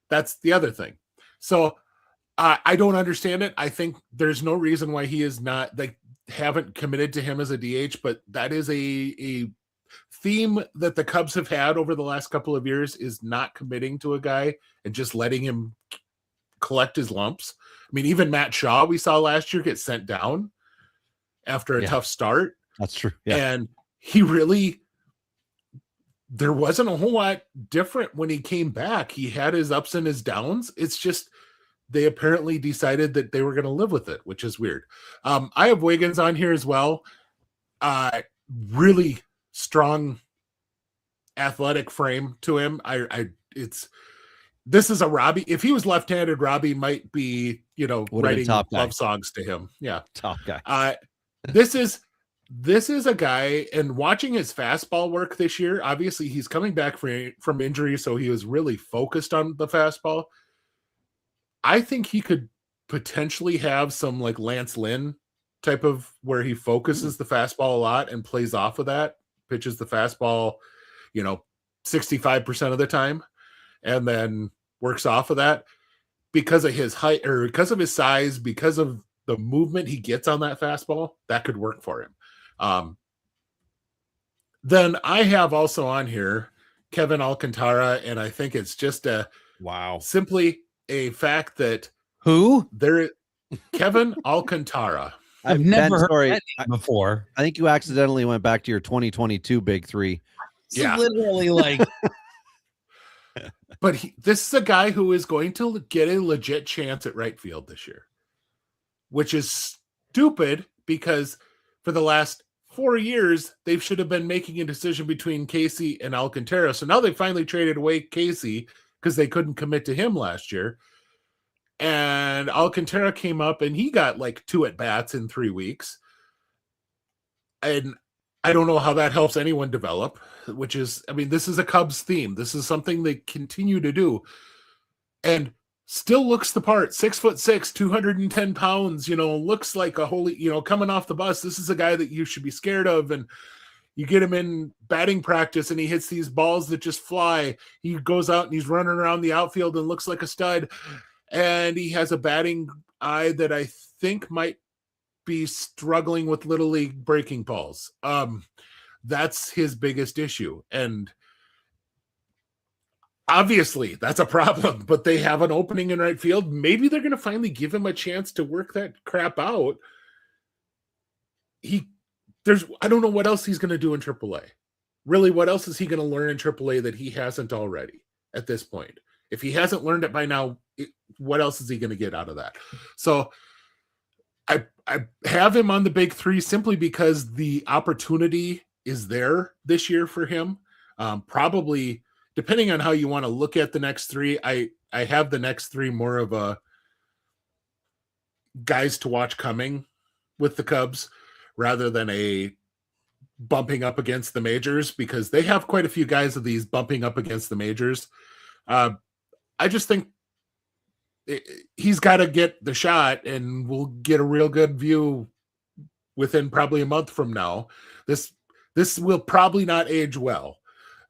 That's the other thing. So I don't understand it. I think there's no reason why he is not, they haven't committed to him as a DH, but that is a theme that the Cubs have had over the last couple of years, is not committing to a guy and just letting him collect his lumps. I mean, even Matt Shaw, we saw last year, get sent down after a tough start. That's true. Yeah. And he really, there wasn't a whole lot different when he came back. He had his ups and his downs. It's just, they apparently decided that they were going to live with it, which is weird. I have Wiggins on here as well. Really strong athletic frame to him. This is a Robbie. If he was left-handed, Robbie might be, writing love songs to him. Yeah. Top guy. This is a guy, and watching his fastball work this year, obviously he's coming back from injury, so he was really focused on the fastball. I think he could potentially have some like Lance Lynn type of, where he focuses the fastball a lot and plays off of that, pitches the fastball, 65% of the time, and then works off of that because of his height, or because of his size, because of the movement he gets on that fastball. That could work for him. Then I have also on here Kevin Alcantara, and I think it's just simply a fact that Kevin Alcantara. I've never heard that name before. I think you accidentally went back to your 2022 big three. Yeah, literally like. But this is a guy who is going to get a legit chance at right field this year, which is stupid because for the last 4 years, they should have been making a decision between Casey and Alcantara. So now they finally traded away Casey because they couldn't commit to him last year. And Alcantara came up and he got like 2 at-bats in 3 weeks. And I don't know how that helps anyone develop, which is, this is a Cubs theme. This is something they continue to do. And still looks the part, 6'6", 210 pounds, looks like a holy, coming off the bus. This is a guy that you should be scared of. And you get him in batting practice and he hits these balls that just fly. He goes out and he's running around the outfield and looks like a stud. And he has a batting eye that I think might be struggling with little league breaking balls. That's his biggest issue. And obviously that's a problem, but they have an opening in right field. Maybe they're going to finally give him a chance to work that crap out. I don't know what else he's going to do in AAA. Really, what else is he going to learn in AAA that he hasn't already at this point? If he hasn't learned it by now, what else is he going to get out of that? So I have him on the big three simply because the opportunity is there this year for him. Probably, depending on how you want to look at the next three, I have the next three more of a guys to watch coming with the Cubs rather than a bumping up against the majors, because they have quite a few guys of these bumping up against the majors. I just think he's got to get the shot, and we'll get a real good view within probably a month from now. This will probably not age well,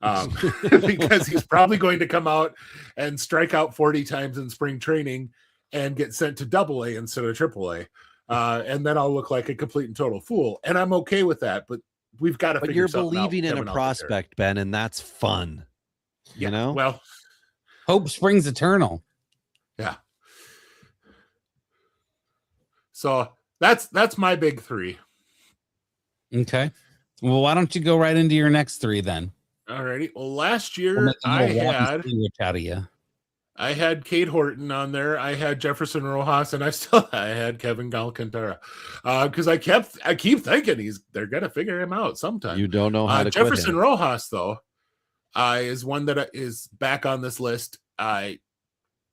because he's probably going to come out and strike out 40 times in spring training and get sent to AA instead of AAA. And then I'll look like a complete and total fool. And I'm okay with that, but we've got to figure you're something believing out, in a prospect, Ben, and that's fun. You know? Well, hope springs eternal. Yeah. So that's my big three. Okay. Well, why don't you go right into your next three then? Alrighty. Well, last year I had Cade Horton on there. I had Jefferson Rojas, and I had Kevin Alcantara. Because I keep thinking they're gonna figure him out sometime. You don't know how to Jefferson quit him. Rojas, though, is one that is back on this list.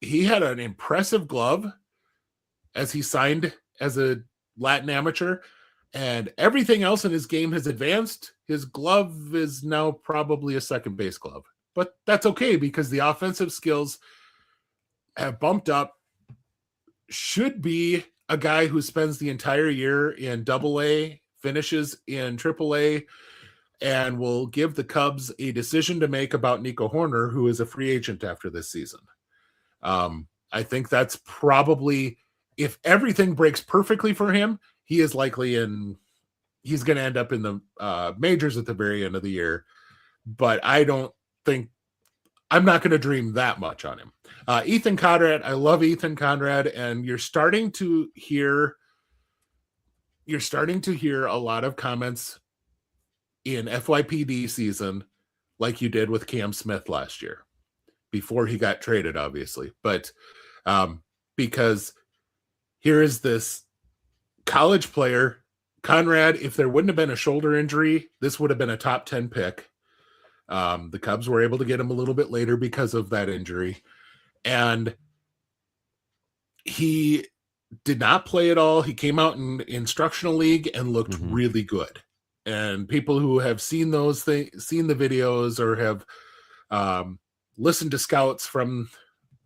He had an impressive glove as he signed as a Latin amateur, and everything else in his game has advanced. His glove is now probably a second base glove, but that's okay because the offensive skills have bumped up. Should be a guy who spends the entire year in AA, finishes in AAA, and will give the Cubs a decision to make about Nico Horner, who is a free agent after this season. I think that's probably, if everything breaks perfectly for him, he is likely he's going to end up in the majors at the very end of the year. But I'm not going to dream that much on him. Ethan Conrad, I love Ethan Conrad, and you're starting to hear a lot of comments in FYPD season like you did with Cam Smith last year before he got traded, obviously. But because here is this college player, Conrad, if there wouldn't have been a shoulder injury, this would have been a top 10 pick. The Cubs were able to get him a little bit later because of that injury. And he did not play at all. He came out in instructional league and looked really good. And people who have seen those things, seen the videos, or have listened to scouts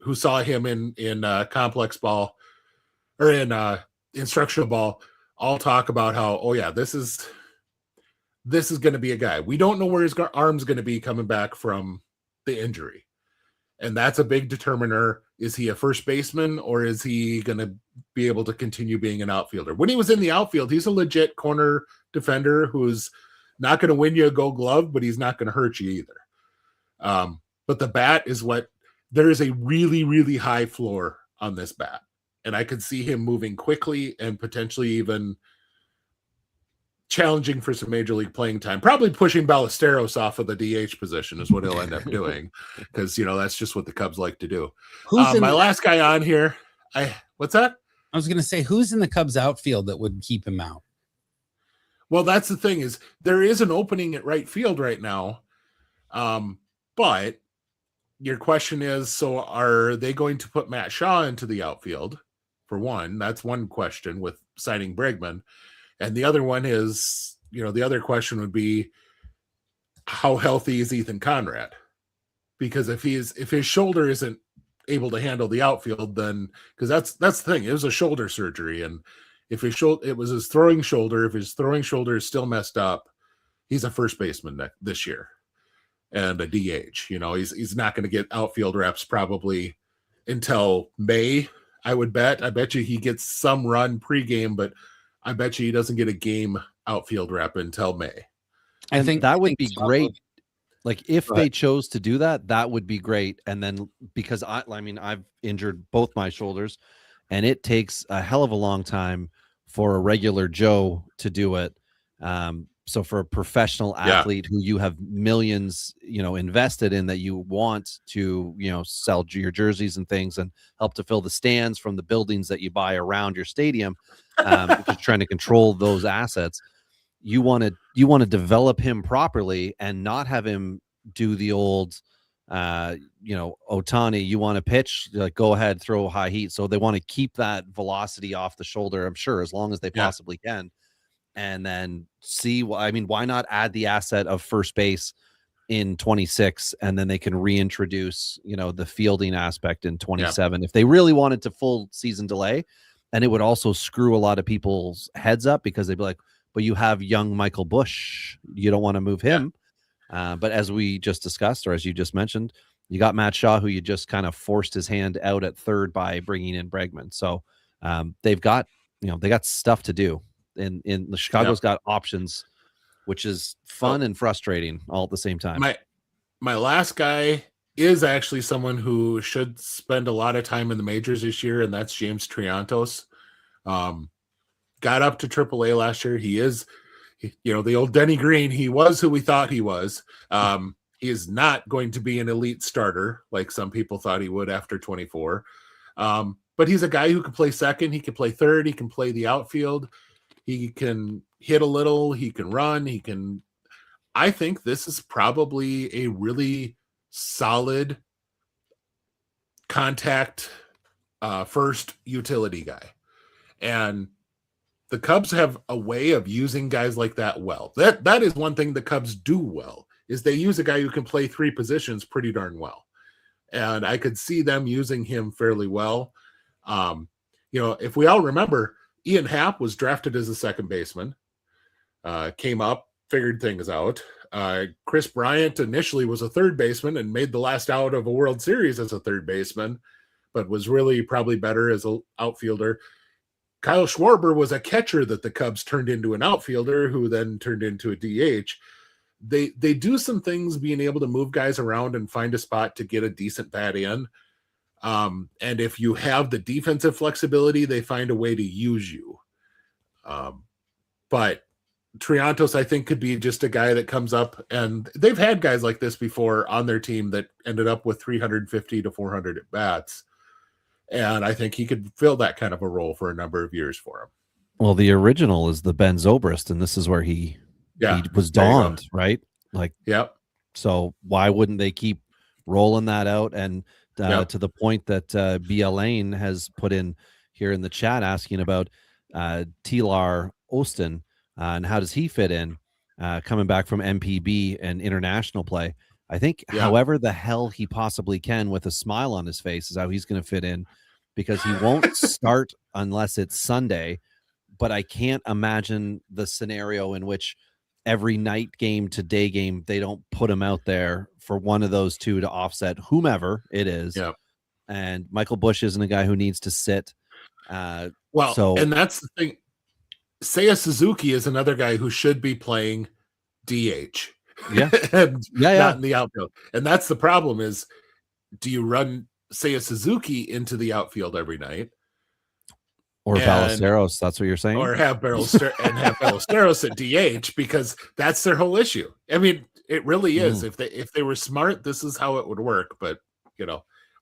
who saw him in complex ball or in instructional ball, all talk about how, oh yeah, this is going to be a guy. We don't know where his arm's going to be coming back from the injury. And that's a big determiner. Is he a first baseman, or is he going to be able to continue being an outfielder? When he was in the outfield, he's a legit corner defender who's not going to win you a Gold Glove, but he's not going to hurt you either. But the bat is there is a really, really high floor on this bat. And I could see him moving quickly and potentially even challenging for some major league playing time, probably pushing Ballesteros off of the DH position is what he'll end up doing. Because, that's just what the Cubs like to do. My last guy on here. What's that? I was going to say, who's in the Cubs outfield that would keep him out? Well, that's the thing, is there is an opening at right field right now. But your question is, so are they going to put Matt Shaw into the outfield? For one, that's one question with signing Bregman. And the other one is, the other question would be, how healthy is Ethan Conrad? Because if his shoulder isn't able to handle the outfield, then, because that's the thing, it was a shoulder surgery, and if it was his throwing shoulder, if his throwing shoulder is still messed up, he's a first baseman this year and a DH. He's not going to get outfield reps probably until May. I bet you he gets some run pregame, but I bet you he doesn't get a game outfield rep until May. I think that would be great. Like, if they chose to do that, that would be great. And then, because I've injured both my shoulders, and it takes a hell of a long time for a regular Joe to do it. So for a professional athlete who you have millions, invested in, that you want to, sell your jerseys and things and help to fill the stands from the buildings that you buy around your stadium, just trying to control those assets. You want to develop him properly and not have him do the old, Ohtani. You want to pitch, like, go ahead, throw high heat. So they want to keep that velocity off the shoulder, I'm sure, as long as they possibly can. And then why not add the asset of first base in 26, and then they can reintroduce, the fielding aspect in 27 if they really wanted to full season delay. And it would also screw a lot of people's heads up, because they'd be like, but you have young Michael Busch, you don't want to move him. But as we just discussed, or as you just mentioned, you got Matt Shaw, who you just kind of forced his hand out at third by bringing in Bregman. So they've got, they got stuff to do. In the Chicago's got options, which is fun and frustrating all at the same time. My last guy is actually someone who should spend a lot of time in the majors this year, and that's James Triantos. Got up to AAA last year. He is, the old Denny Green. He was who we thought he was. He is not going to be an elite starter like some people thought he would after 24. But he's a guy who can play second. He can play third. He can play the outfield. He can hit a little. He can run. I think this is probably a really solid contact first utility guy. And the Cubs have a way of using guys like that well. That is one thing the Cubs do well, is they use a guy who can play three positions pretty darn well. And I could see them using him fairly well. If we all remember, Ian Happ was drafted as a second baseman, came up figured things out. Chris Bryant initially was a third baseman and made the last out of a World Series as a third baseman, but was really probably better as an outfielder. Kyle Schwarber was a catcher that the Cubs turned into an outfielder who then turned into a DH. They do some things being able to move guys around and find a spot to get a decent bat in. And if you have the defensive flexibility, they find a way to use you. But Triantos, I think, could be just a guy that comes up, and they've had guys like this before on their team that ended up with 350 to 400 at bats. And I think he could fill that kind of a role for a number of years for him. Well, the original is the Ben Zobrist, and this is where he was donned, right? Like, yep. So why wouldn't they keep rolling that out? And to the point that B. Elaine has put in here in the chat asking about Tilar Austin and how does he fit in coming back from MPB and international play. I think however the hell he possibly can with a smile on his face is how he's going to fit in, because he won't start unless it's Sunday. But I can't imagine the scenario in which every night game to day game, they don't put him out there for one of those two to offset whomever it is. Yeah. And Michael Busch isn't a guy who needs to sit. And that's the thing. Seiya Suzuki is another guy who should be playing DH. Yeah. Not in the outfield. And that's the problem is, do you run Seiya Suzuki into the outfield every night? Or Ballesteros, that's what you're saying? Or have Ballesteros at DH, because that's their whole issue. I mean, it really is. If they were smart, this is how it would work. But,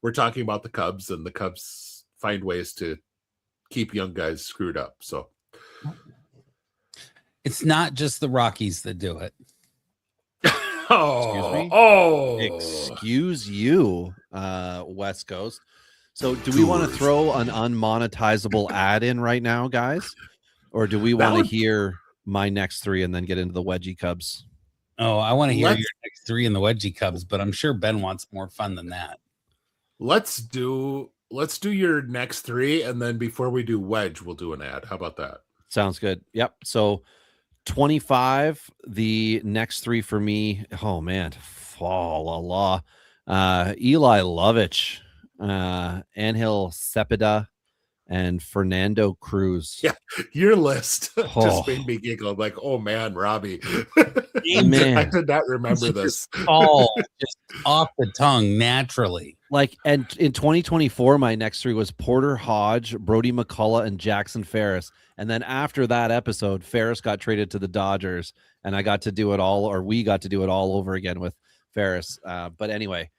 we're talking about the Cubs, and the Cubs find ways to keep young guys screwed up. So it's not just the Rockies that do it. Excuse you, West Coast. So do we want to throw an unmonetizable ad in right now, guys? Or do we want to hear my next three and then get into the Wedgie Cubs? Oh, I want to hear your next three in the Wedgie Cubs, but I'm sure Ben wants more fun than that. Let's do your next three, and then before we do Wedge, we'll do an ad. How about that? Sounds good. Yep. So 25, the next three for me. Oh man. Eli Lovich, Angel Cepeda, and Fernando Cruz. Yeah, your list just made me giggle. Like, oh man, Robbie. Man. I did not remember this. All just off the tongue naturally. Like, and in 2024, my next three was Porter Hodge, Brody McCullough, and Jackson Ferris. And then after that episode, Ferris got traded to the Dodgers, and I got to do it all, or we got to do it all over again with Ferris. But anyway,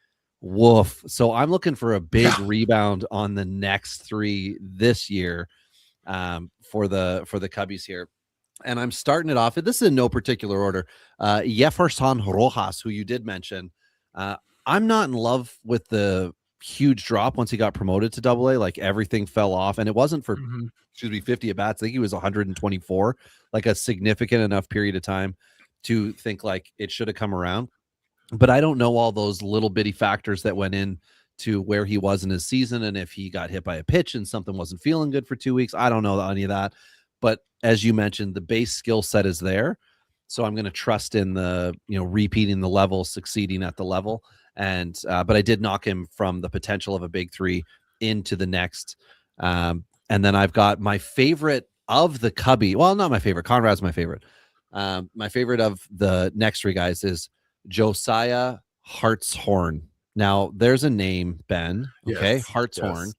woof. So I'm looking for a big rebound on the next three this year for the Cubbies here. And I'm starting it off. This is in no particular order. Jefferson Rojas, who you did mention. I'm not in love with the huge drop once he got promoted to AA. Like, everything fell off, and it wasn't for 50 at bats. I think he was 124, like a significant enough period of time to think like it should have come around. But I don't know all those little bitty factors that went in to where he was in his season, and if he got hit by a pitch and something wasn't feeling good for 2 weeks. I don't know any of that. But as you mentioned, the base skill set is there. So I'm going to trust in the, repeating the level, succeeding at the level. And, but I did knock him from the potential of a big three into the next. And then I've got my favorite of the Cubby. Well, not my favorite. Conrad's my favorite. My favorite of the next three guys is Josiah Hartshorn. Now, there's a name, Ben. Okay, yes, Hartshorn.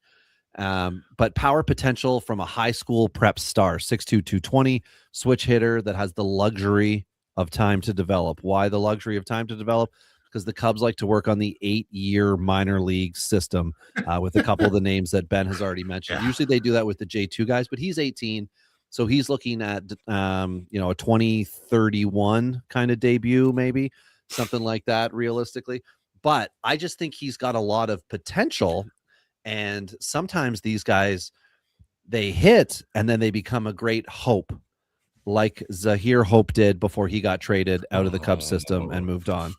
Yes. But power potential from a high school prep star, 6'2", 220, switch hitter that has the luxury of time to develop. Why the luxury of time to develop? Because the Cubs like to work on the 8-year minor league system with a couple of the names that Ben has already mentioned. Usually they do that with the J2 guys, but he's 18. So he's looking at, a 2031 kind of debut, maybe something like that, realistically. But I just think he's got a lot of potential. And sometimes these guys, they hit and then they become a great hope, like Zahir Hope did before he got traded out of the Cubs system and moved on.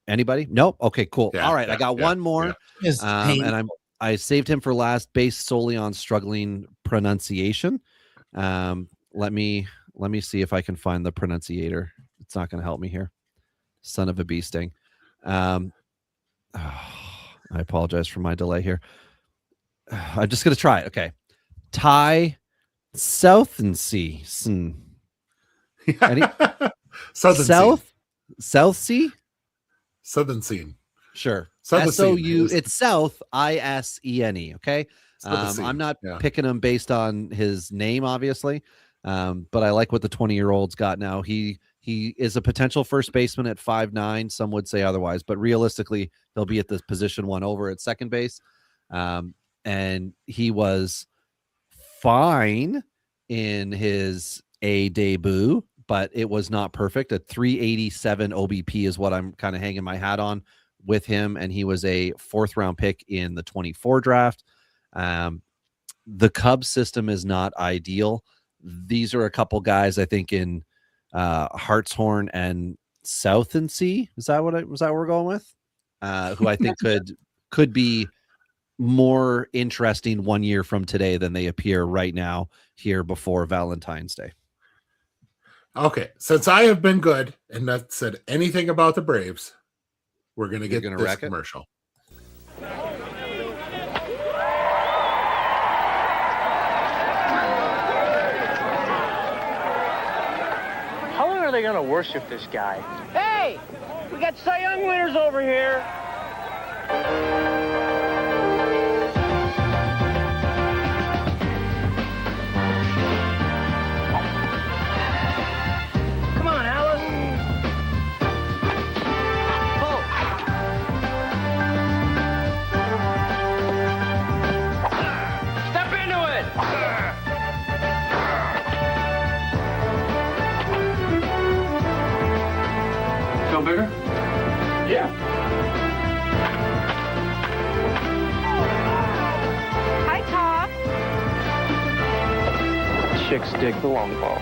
Anybody? Nope. Okay, cool. All right, I got one more. And I saved him for last based solely on struggling pronunciation. Let me Let me see if I can find the pronunciator. It's not going to help me here. Son of a bee sting. I apologize for my delay here. I'm just going to try it. Okay. Ty Southensea. South Sea? Southern Scene. Sure. Southern S-O-U. Scene. It's South, I-S-E-N-E. Okay. I'm not picking him based on his name, obviously. But I like what the 20-year-old's got now. He is a potential first baseman at 5'9". Some would say otherwise, but realistically, he'll be at the position 1 over at second base. And he was fine in his A debut, but it was not perfect. A 387 OBP is what I'm kind of hanging my hat on with him. And he was a 4th-round pick in the 24 draft. The Cubs system is not ideal. These are a couple guys, I think, in Hartshorn and Southensea. Is that what we're going with? Who I think could be more interesting 1 year from today than they appear right now here before Valentine's Day. Okay, since I have been good and not said anything about the Braves, we're going to get this commercial. How long are they going to worship this guy? Hey, we got Cy Young winners over here. Bigger? Yeah. Hi, Top. Chicks dig the long ball.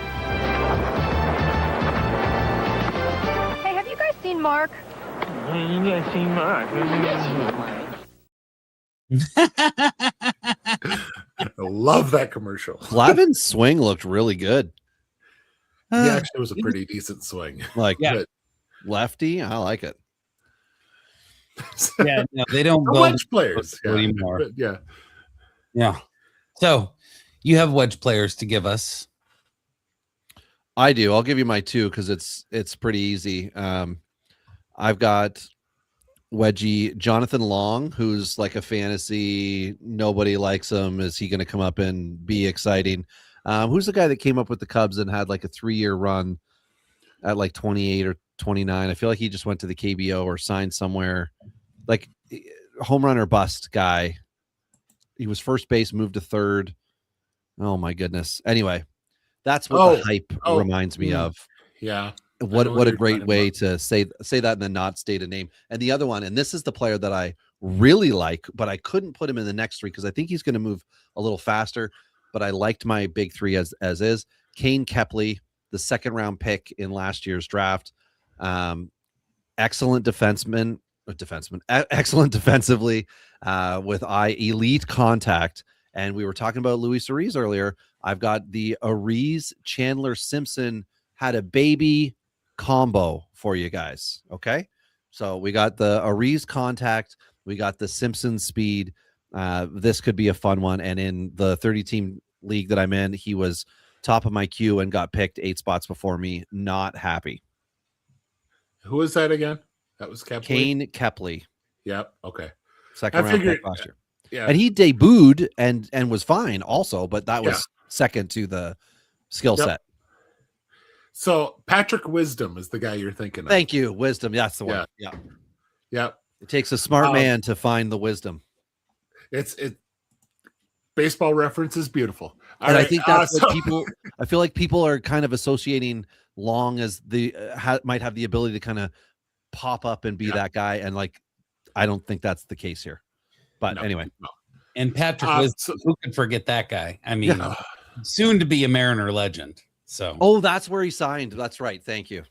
Hey, have you guys seen Mark? You guys seen Mark? I love that commercial. Glavin's swing looked really good. He actually was a pretty decent swing. Lefty, I like it. Yeah, no, they don't build wedge players anymore. Yeah. So you have wedge players to give us. I do. I'll give you my 2 because it's pretty easy. I've got wedgie Jonathan Long, who's like a fantasy. Nobody likes him. Is he going to come up and be exciting? Who's the guy that came up with the Cubs and had like a 3-year run at like 28 or 29? I feel like he just went to the KBO or signed somewhere. Like home run or bust guy. He was first base, moved to third. Oh my goodness. Anyway, that's what the hype reminds me of. Yeah. What a great way to say that and then not state a name. And the other one, and this is the player that I really like, but I couldn't put him in the next 3 because I think he's going to move a little faster. But I liked my big 3 as is. Kane Kepley, the 2nd-round pick in last year's draft. Excellent defenseman, excellent defensively with elite contact. And we were talking about Luis Ariz earlier. I've got the Ariz Chandler Simpson had a baby combo for you guys. Okay. So we got the Ariz contact. We got the Simpson speed. This could be a fun one. And in the 30-team league that I'm in, he was top of my queue and got picked 8 spots before me. Not happy. Who was that again? That was Kepley? Kane Kepley. Yep. Okay. 2nd-round pick last year. Yeah. And he debuted and was fine also, but that was second to the skill set. So Patrick Wisdom is the guy you're thinking of. Thank you. Wisdom. That's the one. Yeah. Yep. It takes a smart man to find the wisdom. It baseball reference is beautiful. All right. I think that's what people, I feel like people are kind of associating Long as the might have the ability to kind of pop up and be that guy. And like, I don't think that's the case here. But anyway. No. And Patrick Wisdom, who could forget that guy? I mean, soon to be a Mariner legend. So, that's where he signed. That's right. Thank you.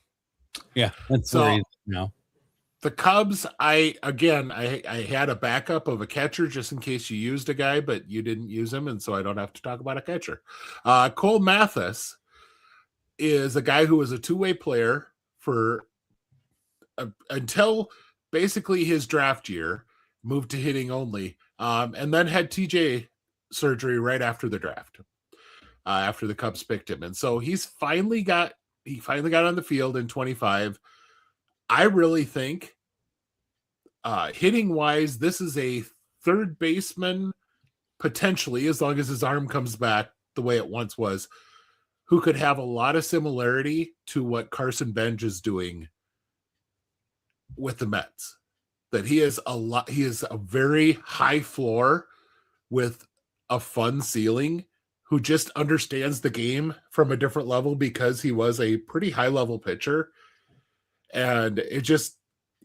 Yeah, that's where he's now. The Cubs, I had a backup of a catcher just in case you used a guy, but you didn't use him, and so I don't have to talk about a catcher. Cole Mathis is a guy who was a two-way player for until basically his draft year, moved to hitting only, and then had TJ surgery right after the draft, after the Cubs picked him. And so he finally got on the field in 25. I really think hitting wise, this is a third baseman, potentially, as long as his arm comes back the way it once was, who could have a lot of similarity to what Carson Bench is doing with the Mets. That he is a very high floor with a fun ceiling, who just understands the game from a different level because he was a pretty high level pitcher. And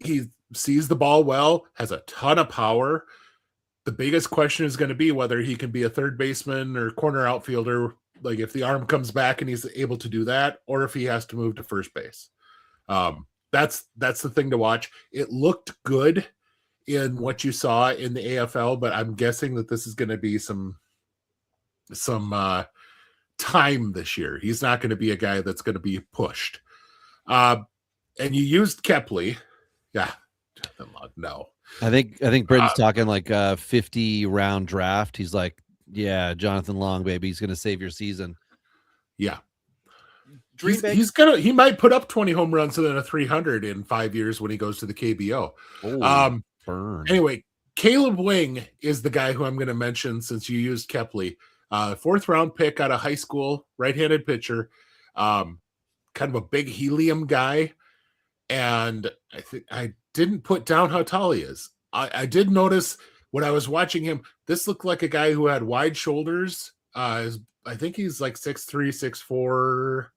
he sees the ball well, has a ton of power. The biggest question is going to be whether he can be a third baseman or corner outfielder, like if the arm comes back and he's able to do that, or if he has to move to first base. That's the thing to watch. It looked good in what you saw in the AFL, but I'm guessing that this is going to be some time this year. He's not going to be a guy that's going to be pushed. And you used Kepley. Yeah. No. I think Britton's talking like a 50 round draft. He's like, yeah, Jonathan Long, baby. He's going to save your season. Yeah. He might put up 20 home runs and then a 300 in 5 years when he goes to the KBO. Burn. Anyway, Caleb Wing is the guy who I'm going to mention since you used Kepley. 4th round pick out of high school, right-handed pitcher, kind of a big helium guy. And I think I didn't put down how tall he is. I did notice when I was watching him, this looked like a guy who had wide shoulders. I think he's like 6'3", 6'4",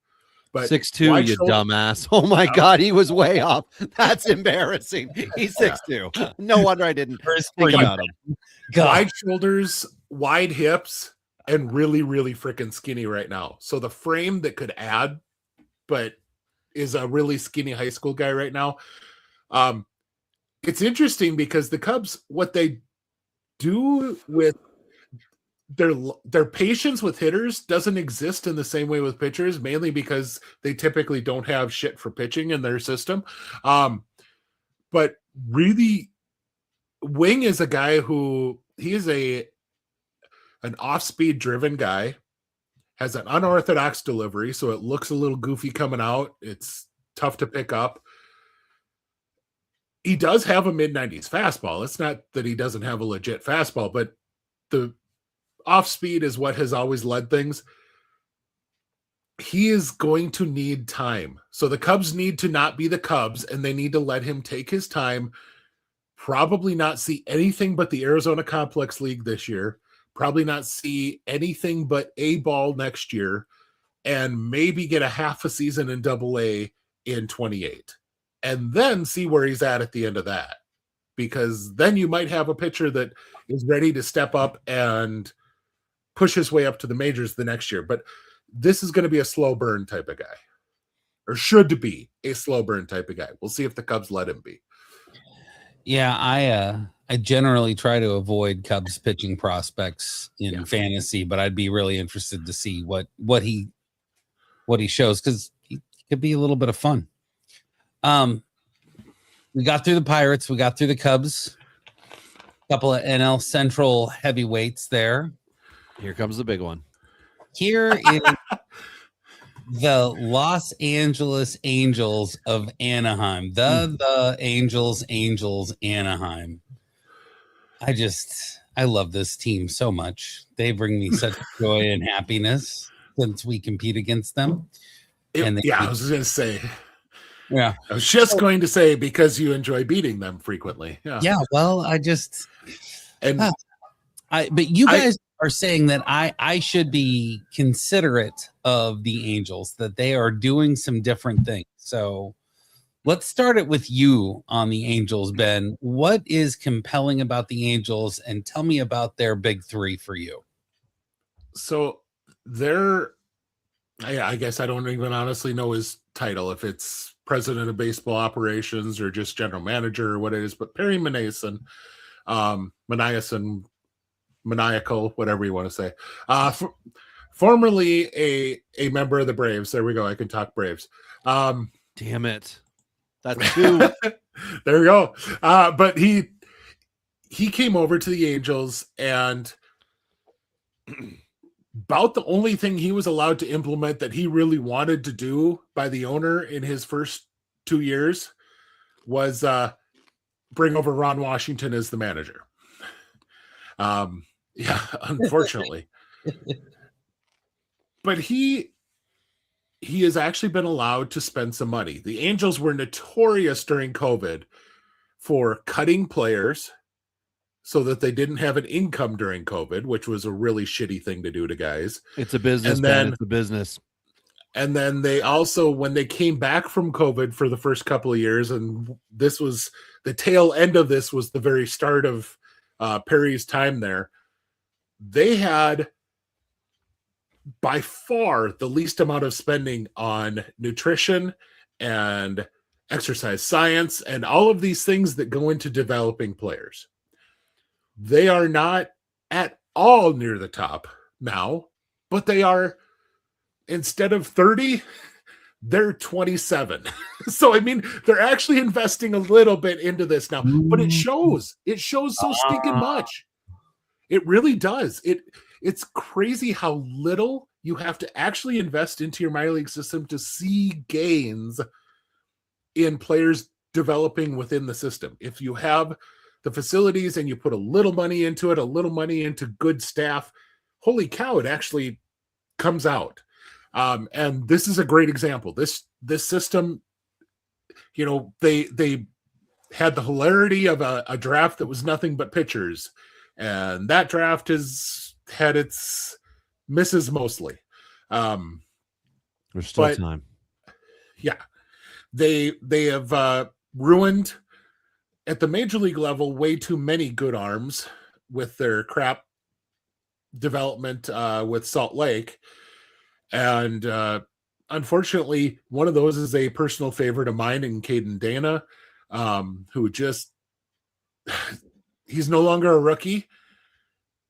but 6'2", you dumbass. Oh my God, he was way off. That's embarrassing. He's 6'2". No wonder I didn't think about him. Wide shoulders, wide hips, and really, really freaking skinny right now. So the frame that could add, but is a really skinny high school guy right now. It's interesting because the Cubs, what they do with their patience with hitters doesn't exist in the same way with pitchers, mainly because they typically don't have shit for pitching in their system. But really, Wing is a guy who he is an off-speed driven guy, has an unorthodox delivery, so it looks a little goofy coming out. It's tough to pick up. He does have a mid-90s fastball. It's not that he doesn't have a legit fastball, but the off-speed is what has always led things. He is going to need time. So the Cubs need to not be the Cubs, and they need to let him take his time, probably not see anything but the Arizona Complex League this year, probably not see anything but A ball next year, and maybe get a half a season in AA in 28. And then see where he's at the end of that. Because then you might have a pitcher that is ready to step up and push his way up to the majors the next year. But this is going to be a slow burn type of guy. Or should be a slow burn type of guy. We'll see if the Cubs let him be. Yeah, I generally try to avoid Cubs pitching prospects in fantasy, but I'd be really interested to see what he shows, because he could be a little bit of fun. We got through the Pirates, we got through the Cubs, a couple of NL Central heavyweights there. Here comes the big one. Here is the Los Angeles Angels of Anaheim. The Angels Anaheim. I love this team so much. They bring me such joy and happiness since we compete against them. I was going to say. Yeah. I was just going to say, because you enjoy beating them frequently. Yeah. Well, but you guys are saying that I should be considerate of the Angels, that they are doing some different things. So let's start it with you on the Angels, Ben. What is compelling about the Angels, and tell me about their big three for you? So I guess I don't even honestly know his title, if it's president of baseball operations or just general manager or what it is, but Perry Maniason, maniacal, whatever you want to say. formerly a member of the Braves. There we go. I can talk Braves. Damn it. That's two. There we go. But he came over to the Angels, and about the only thing he was allowed to implement that he really wanted to do by the owner in his first 2 years was bring over Ron Washington as the manager. Yeah, unfortunately. But he has actually been allowed to spend some money. The Angels were notorious during COVID for cutting players so that they didn't have an income during COVID, which was a really shitty thing to do to guys. It's a business, and then, man. It's a business. And then they also, when they came back from COVID for the first couple of years, and this was the tail end of this was the very start of Perry's time there, they had by far the least amount of spending on nutrition and exercise science and all of these things that go into developing players. They are not at all near the top now, but they are, instead of 30, they're 27. So, I mean, they're actually investing a little bit into this now, but it shows. It shows so stinking much. It really does. It's crazy how little you have to actually invest into your minor league system to see gains in players developing within the system. If you have the facilities and you put a little money into it, a little money into good staff, holy cow, it actually comes out. And this is a great example. This system, you know, they had the hilarity of a draft that was nothing but pitchers, and that draft has had its misses mostly. There's still time. Yeah, they have ruined at the major league level way too many good arms with their crap development with Salt Lake. And unfortunately, one of those is a personal favorite of mine in Caden Dana, who just, he's no longer a rookie.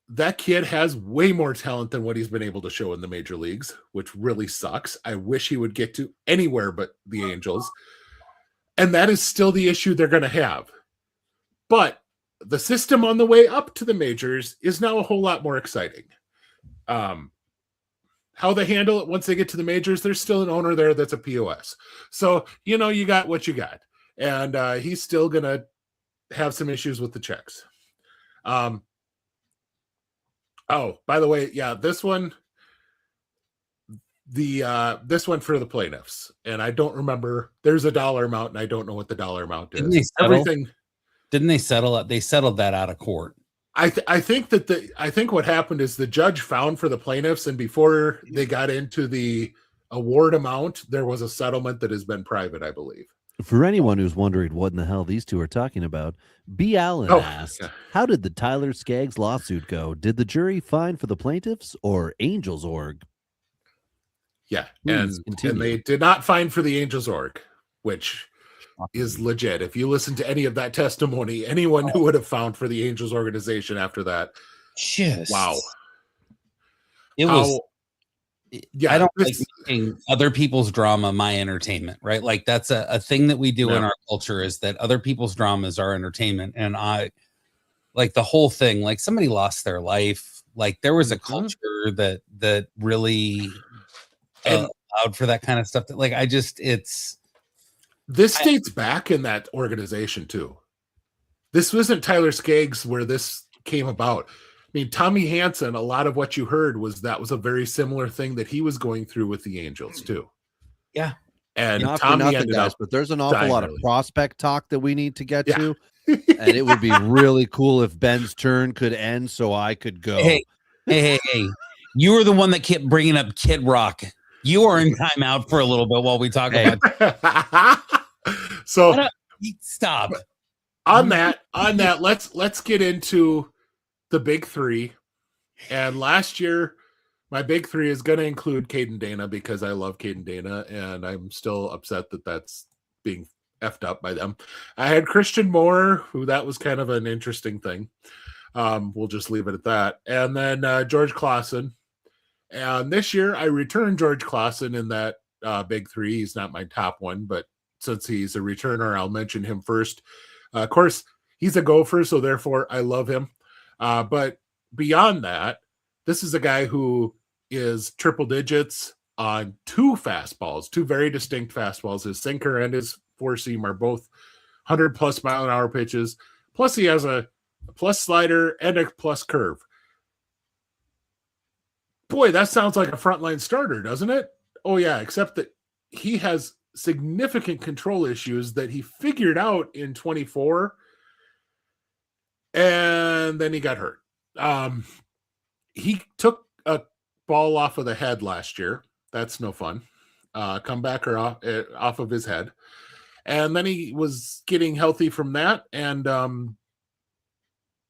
That kid has way more talent than what he's been able to show in the major leagues, which really sucks. I wish he would get to anywhere but the Angels. And that is still the issue they're going to have. But the system on the way up to the majors is now a whole lot more exciting. How they handle it once they get to the majors, there's still an owner there that's a POS. So, you know, you got what you got. And he's still going to have some issues with the checks. Oh, by the way, yeah, this one for the plaintiffs. And I don't remember, there's a dollar amount, and I don't know what the dollar amount is. Didn't they settle it? They settled that out of court. I think what happened is the judge found for the plaintiffs, and before they got into the award amount, there was a settlement that has been private, I believe. For anyone who's wondering what in the hell these two are talking about, B. Allen asked, how did the Tyler Skaggs lawsuit go? Did the jury find for the plaintiffs or Angels org? Yeah, and they did not find for the Angels org, which is legit. If you listen to any of that testimony, anyone who would have found for the Angels organization after that, wow. It was. Yeah, I don't like making other people's drama my entertainment, right? Like that's a thing that we do in our culture, is that other people's drama is our entertainment. And I like the whole thing, like somebody lost their life. Like there was a culture that really allowed for that kind of stuff. That like, this dates back in that organization too. This wasn't Tyler Skaggs where this came about. I mean, Tommy Hansen, a lot of what you heard was a very similar thing that he was going through with the Angels too. Yeah. And not Tommy ended up, but there's an awful lot of prospect talk that we need to get to. And it would be really cool if Ben's turn could end so I could go. Hey. You were the one that kept bringing up Kid Rock. You are in timeout for a little bit while we talk about So stop. On that, let's get into the big three. And last year, my big three is going to include Caden Dana because I love Caden Dana, and I'm still upset that that's being effed up by them. I had Christian Moore, who that was kind of an interesting thing. We'll just leave it at that. And then George Clausen. And this year, I returned George Clausen in that big three. He's not my top one, but since he's a returner, I'll mention him first. Of course, he's a gopher, so therefore I love him. But beyond that, this is a guy who is triple digits on two fastballs, two very distinct fastballs. His sinker and his four seam are both 100+ mile an hour pitches. Plus, he has a plus slider and a plus curve. Boy, that sounds like a frontline starter, doesn't it? Oh, yeah, except that he has significant control issues that he figured out in 24, and then he got hurt. He took a ball off of the head last year. That's no fun. Comebacker off of his head. And then he was getting healthy from that and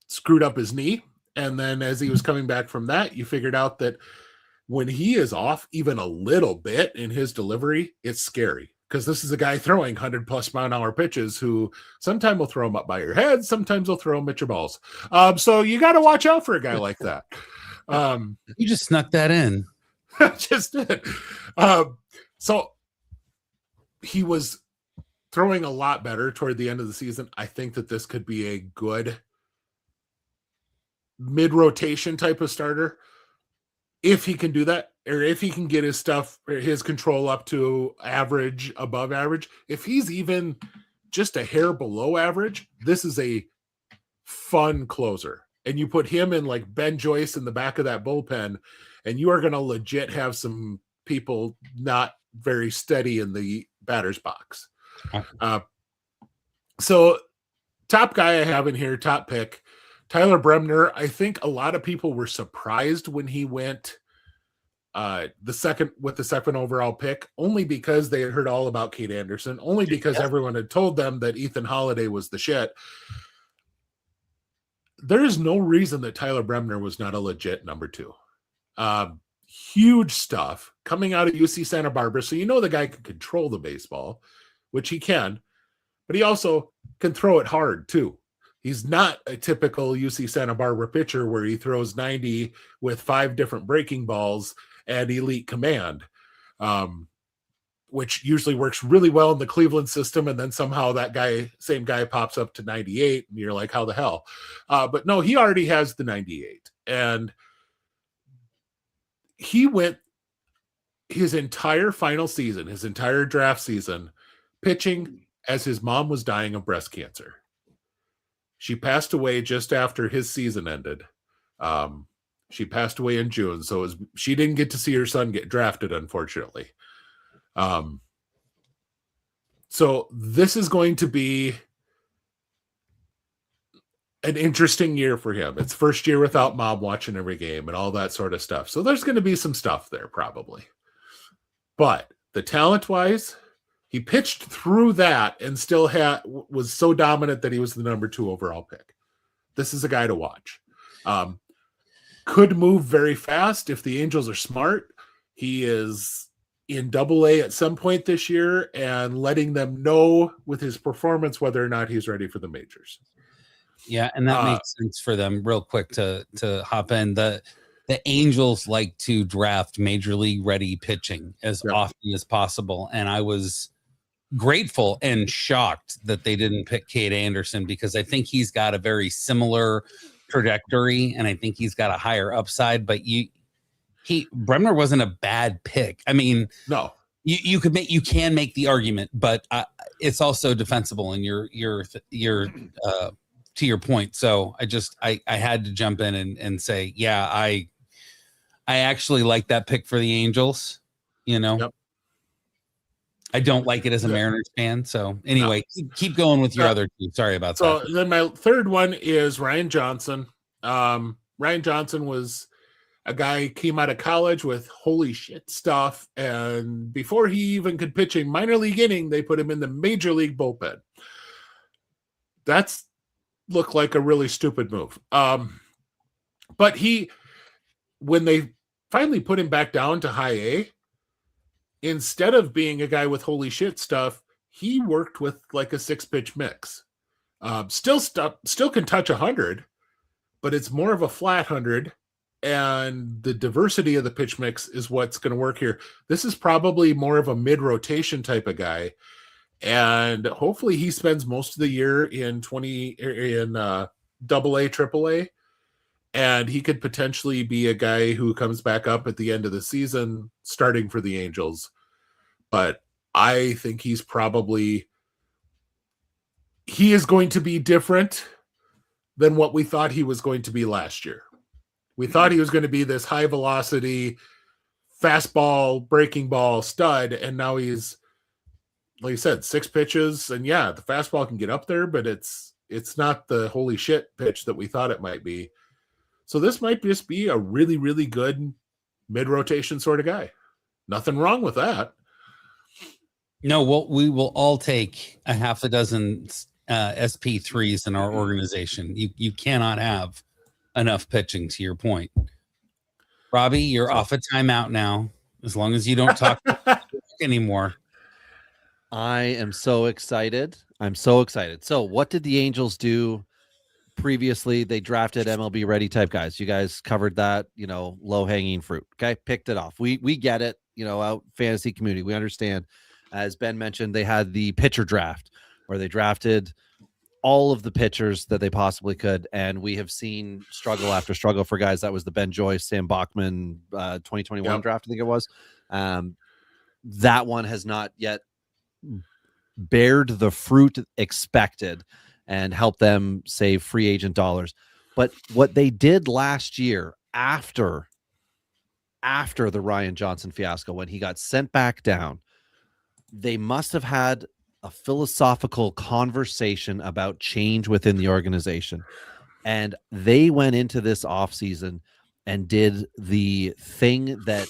screwed up his knee. And then as he was coming back from that, you figured out that when he is off even a little bit in his delivery, it's scary. Because this is a guy throwing 100+ mile an hour pitches who sometimes will throw them up by your head, sometimes will throw them at your balls. So you got to watch out for a guy like that. You just snuck that in. Just did. So he was throwing a lot better toward the end of the season. I think that this could be a good mid-rotation type of starter. If he can do that, or if he can get his stuff, or his control up to average, above average, if he's even just a hair below average, this is a fun closer. And you put him in like Ben Joyce in the back of that bullpen, and you are going to legit have some people not very steady in the batter's box. So top guy I have in here, top pick, Tyler Bremner. I think a lot of people were surprised when he went the second overall pick, only because they had heard all about Kate Anderson, only because everyone had told them that Ethan Holiday was the shit. There is no reason that Tyler Bremner was not a legit number two. Huge stuff coming out of UC Santa Barbara. So you know the guy can control the baseball, which he can, but he also can throw it hard too. He's not a typical UC Santa Barbara pitcher where he throws 90 with 5 different breaking balls and elite command, which usually works really well in the Cleveland system. And then somehow that same guy pops up to 98 and you're like, how the hell? But no, he already has the 98. And he went his entire final season, his entire draft season, pitching as his mom was dying of breast cancer. She passed away just after his season ended. She passed away in June, so she didn't get to see her son get drafted, unfortunately. So this is going to be an interesting year for him. It's first year without mom watching every game and all that sort of stuff. So there's going to be some stuff there probably. But the talent-wise, he pitched through that and still was so dominant that he was the number 2 overall pick. This is a guy to watch. Could move very fast if the Angels are smart. He is in Double-A at some point this year and letting them know with his performance whether or not he's ready for the majors. Yeah, and that makes sense for them. Real quick to hop in, the Angels like to draft major league ready pitching as often as possible, and I was grateful and shocked that they didn't pick Kate Anderson because I think he's got a very similar trajectory and I think he's got a higher upside. But Bremner wasn't a bad pick. I mean, no, you can make the argument, but it's also defensible and you're to your point. So I had to jump in and say, yeah, I actually like that pick for the Angels. You know, yep. I don't like it as a Mariners fan. So anyway, keep going with your other two. Sorry about that. So then my third one is Ryan Johnson. Ryan Johnson was a guy came out of college with holy shit stuff. And before he even could pitch a minor league inning, they put him in the major league bullpen. That's looked like a really stupid move. But when they finally put him back down to high A, instead of being a guy with holy shit stuff, he worked with like a 6-pitch mix. Still can touch 100, but it's more of a flat 100 and the diversity of the pitch mix is what's going to work here. This is probably more of a mid-rotation type of guy, and hopefully he spends most of the year in AA, AAA, and he could potentially be a guy who comes back up at the end of the season starting for the Angels. But I think he is going to be different than what we thought he was going to be last year. We thought he was going to be this high velocity, fastball, breaking ball stud, and now he's, like you said, 6 pitches, and yeah, the fastball can get up there, but it's not the holy shit pitch that we thought it might be. So this might just be a really, really good mid-rotation sort of guy. Nothing wrong with that. No, we will all take a half a dozen SP3s in our organization. You cannot have enough pitching, to your point. Robbie, you're off a timeout now, as long as you don't talk anymore. I am so excited. I'm so excited. So what did the Angels do previously? They drafted MLB ready type guys. You guys covered that, low hanging fruit. Okay. Picked it off. We get it, out fantasy community. We understand. As Ben mentioned, they had the pitcher draft where they drafted all of the pitchers that they possibly could. And we have seen struggle after struggle for guys. That was the Ben Joyce, Sam Bachman, 2021 draft, I think it was. That one has not yet bared the fruit expected and helped them save free agent dollars. But what they did last year after the Ryan Johnson fiasco, when he got sent back down, they must have had a philosophical conversation about change within the organization. And they went into this offseason and did the thing that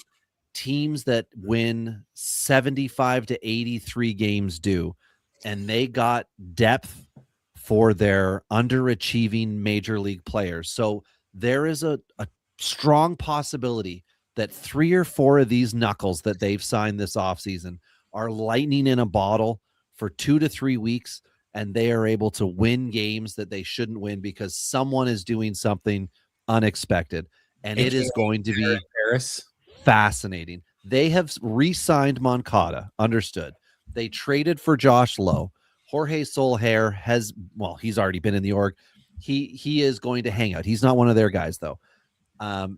teams that win 75 to 83 games do. And they got depth for their underachieving major league players. So there is a strong possibility that 3 or 4 of these knuckles that they've signed this offseason are lightning in a bottle for 2 to 3 weeks, and they are able to win games that they shouldn't win because someone is doing something unexpected. And it is going to be fascinating. They have re-signed Moncada, understood. They traded for Josh Lowe. Jorge Soler he's already been in the org. He is going to hang out. He's not one of their guys, though.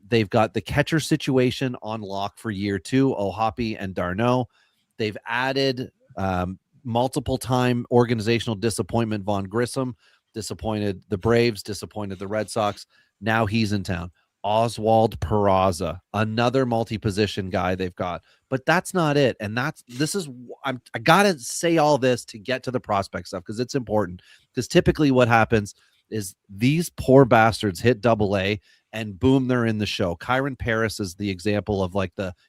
They've got the catcher situation on lock for year 2, Ohapi and Darno. They've added multiple-time organizational disappointment Von Grissom, disappointed the Braves, disappointed the Red Sox. Now he's in town. Oswald Peraza, another multi-position guy they've got. But that's not it. And I got to say all this to get to the prospect stuff because it's important. Because typically what happens is these poor bastards hit AA and boom, they're in the show. Kyron Paris is the example of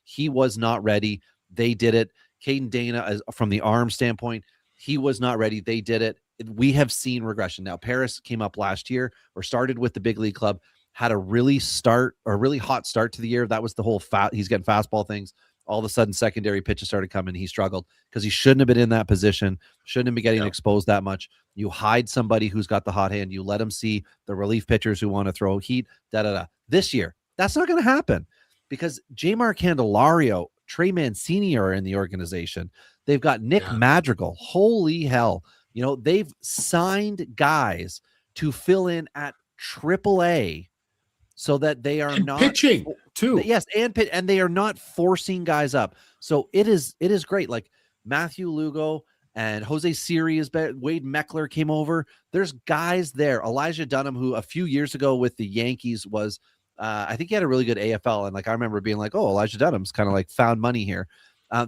he was not ready. They did it. Caden Dana, from the arm standpoint, he was not ready. They did it. We have seen regression. Now, Paris came up last year or started with the big league club, had a really hot start to the year. That was the whole he's getting fastball things. All of a sudden, secondary pitches started coming. He struggled because he shouldn't have been in that position, shouldn't have been getting exposed that much. You hide somebody who's got the hot hand. You let him see the relief pitchers who want to throw heat, This year, that's not going to happen because Jmar Candelario, Trey Mancini are in the organization. They've got Nick Madrigal. Holy hell. They've signed guys to fill in at AAA so that they are not pitching too. Yes. And they are not forcing guys up. So it is great. Like Matthew Lugo and Jose Siri is better. Wade Meckler came over. There's guys there. Elijah Dunham, who a few years ago with the Yankees was, I think he had a really good AFL. And I remember being like, oh, Elijah Dunham's kind of found money here.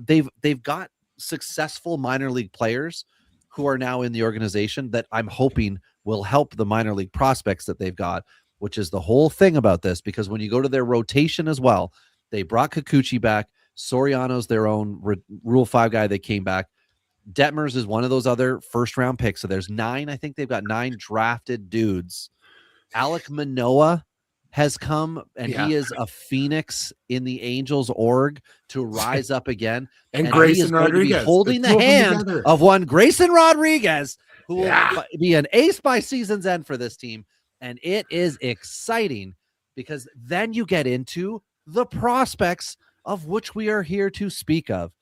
They've got successful minor league players who are now in the organization that I'm hoping will help the minor league prospects that they've got, which is the whole thing about this. Because when you go to their rotation as well, they brought Kikuchi back. Soriano's their own Rule 5 guy that came back. Detmers is one of those other first-round picks. So there's 9. I think they've got 9 drafted dudes. Alek Manoah has come, and he is a phoenix in the Angels org to rise up again. and Grayson Rodriguez. Holding the hand of one Grayson Rodriguez, who will be an ace by season's end for this team. And it is exciting because then you get into the prospects of which we are here to speak of.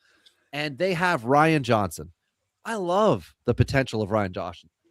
And they have Ryan Johnson. I love the potential of Ryan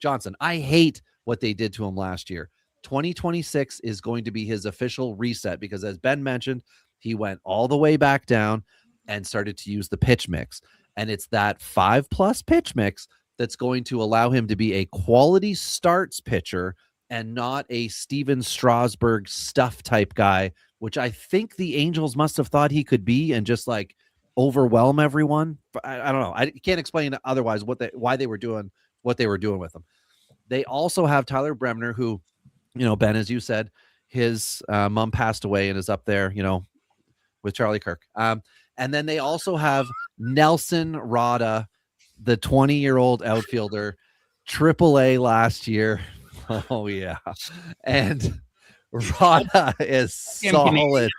Johnson. I hate what they did to him last year. 2026 is going to be his official reset because, as Ben mentioned, he went all the way back down and started to use the pitch mix. And it's that 5+ pitch mix that's going to allow him to be a quality starts pitcher and not a Steven Strasburg stuff type guy, which I think the Angels must have thought he could be and just like overwhelm everyone. I don't know. I can't explain otherwise why they were doing what they were doing with him. They also have Tyler Bremner, who, Ben, as you said, his mom passed away and is up there, with Charlie Kirk. And then they also have Nelson Rada, the 20-year-old outfielder, AAA last year. Oh, yeah. And Rada is solid.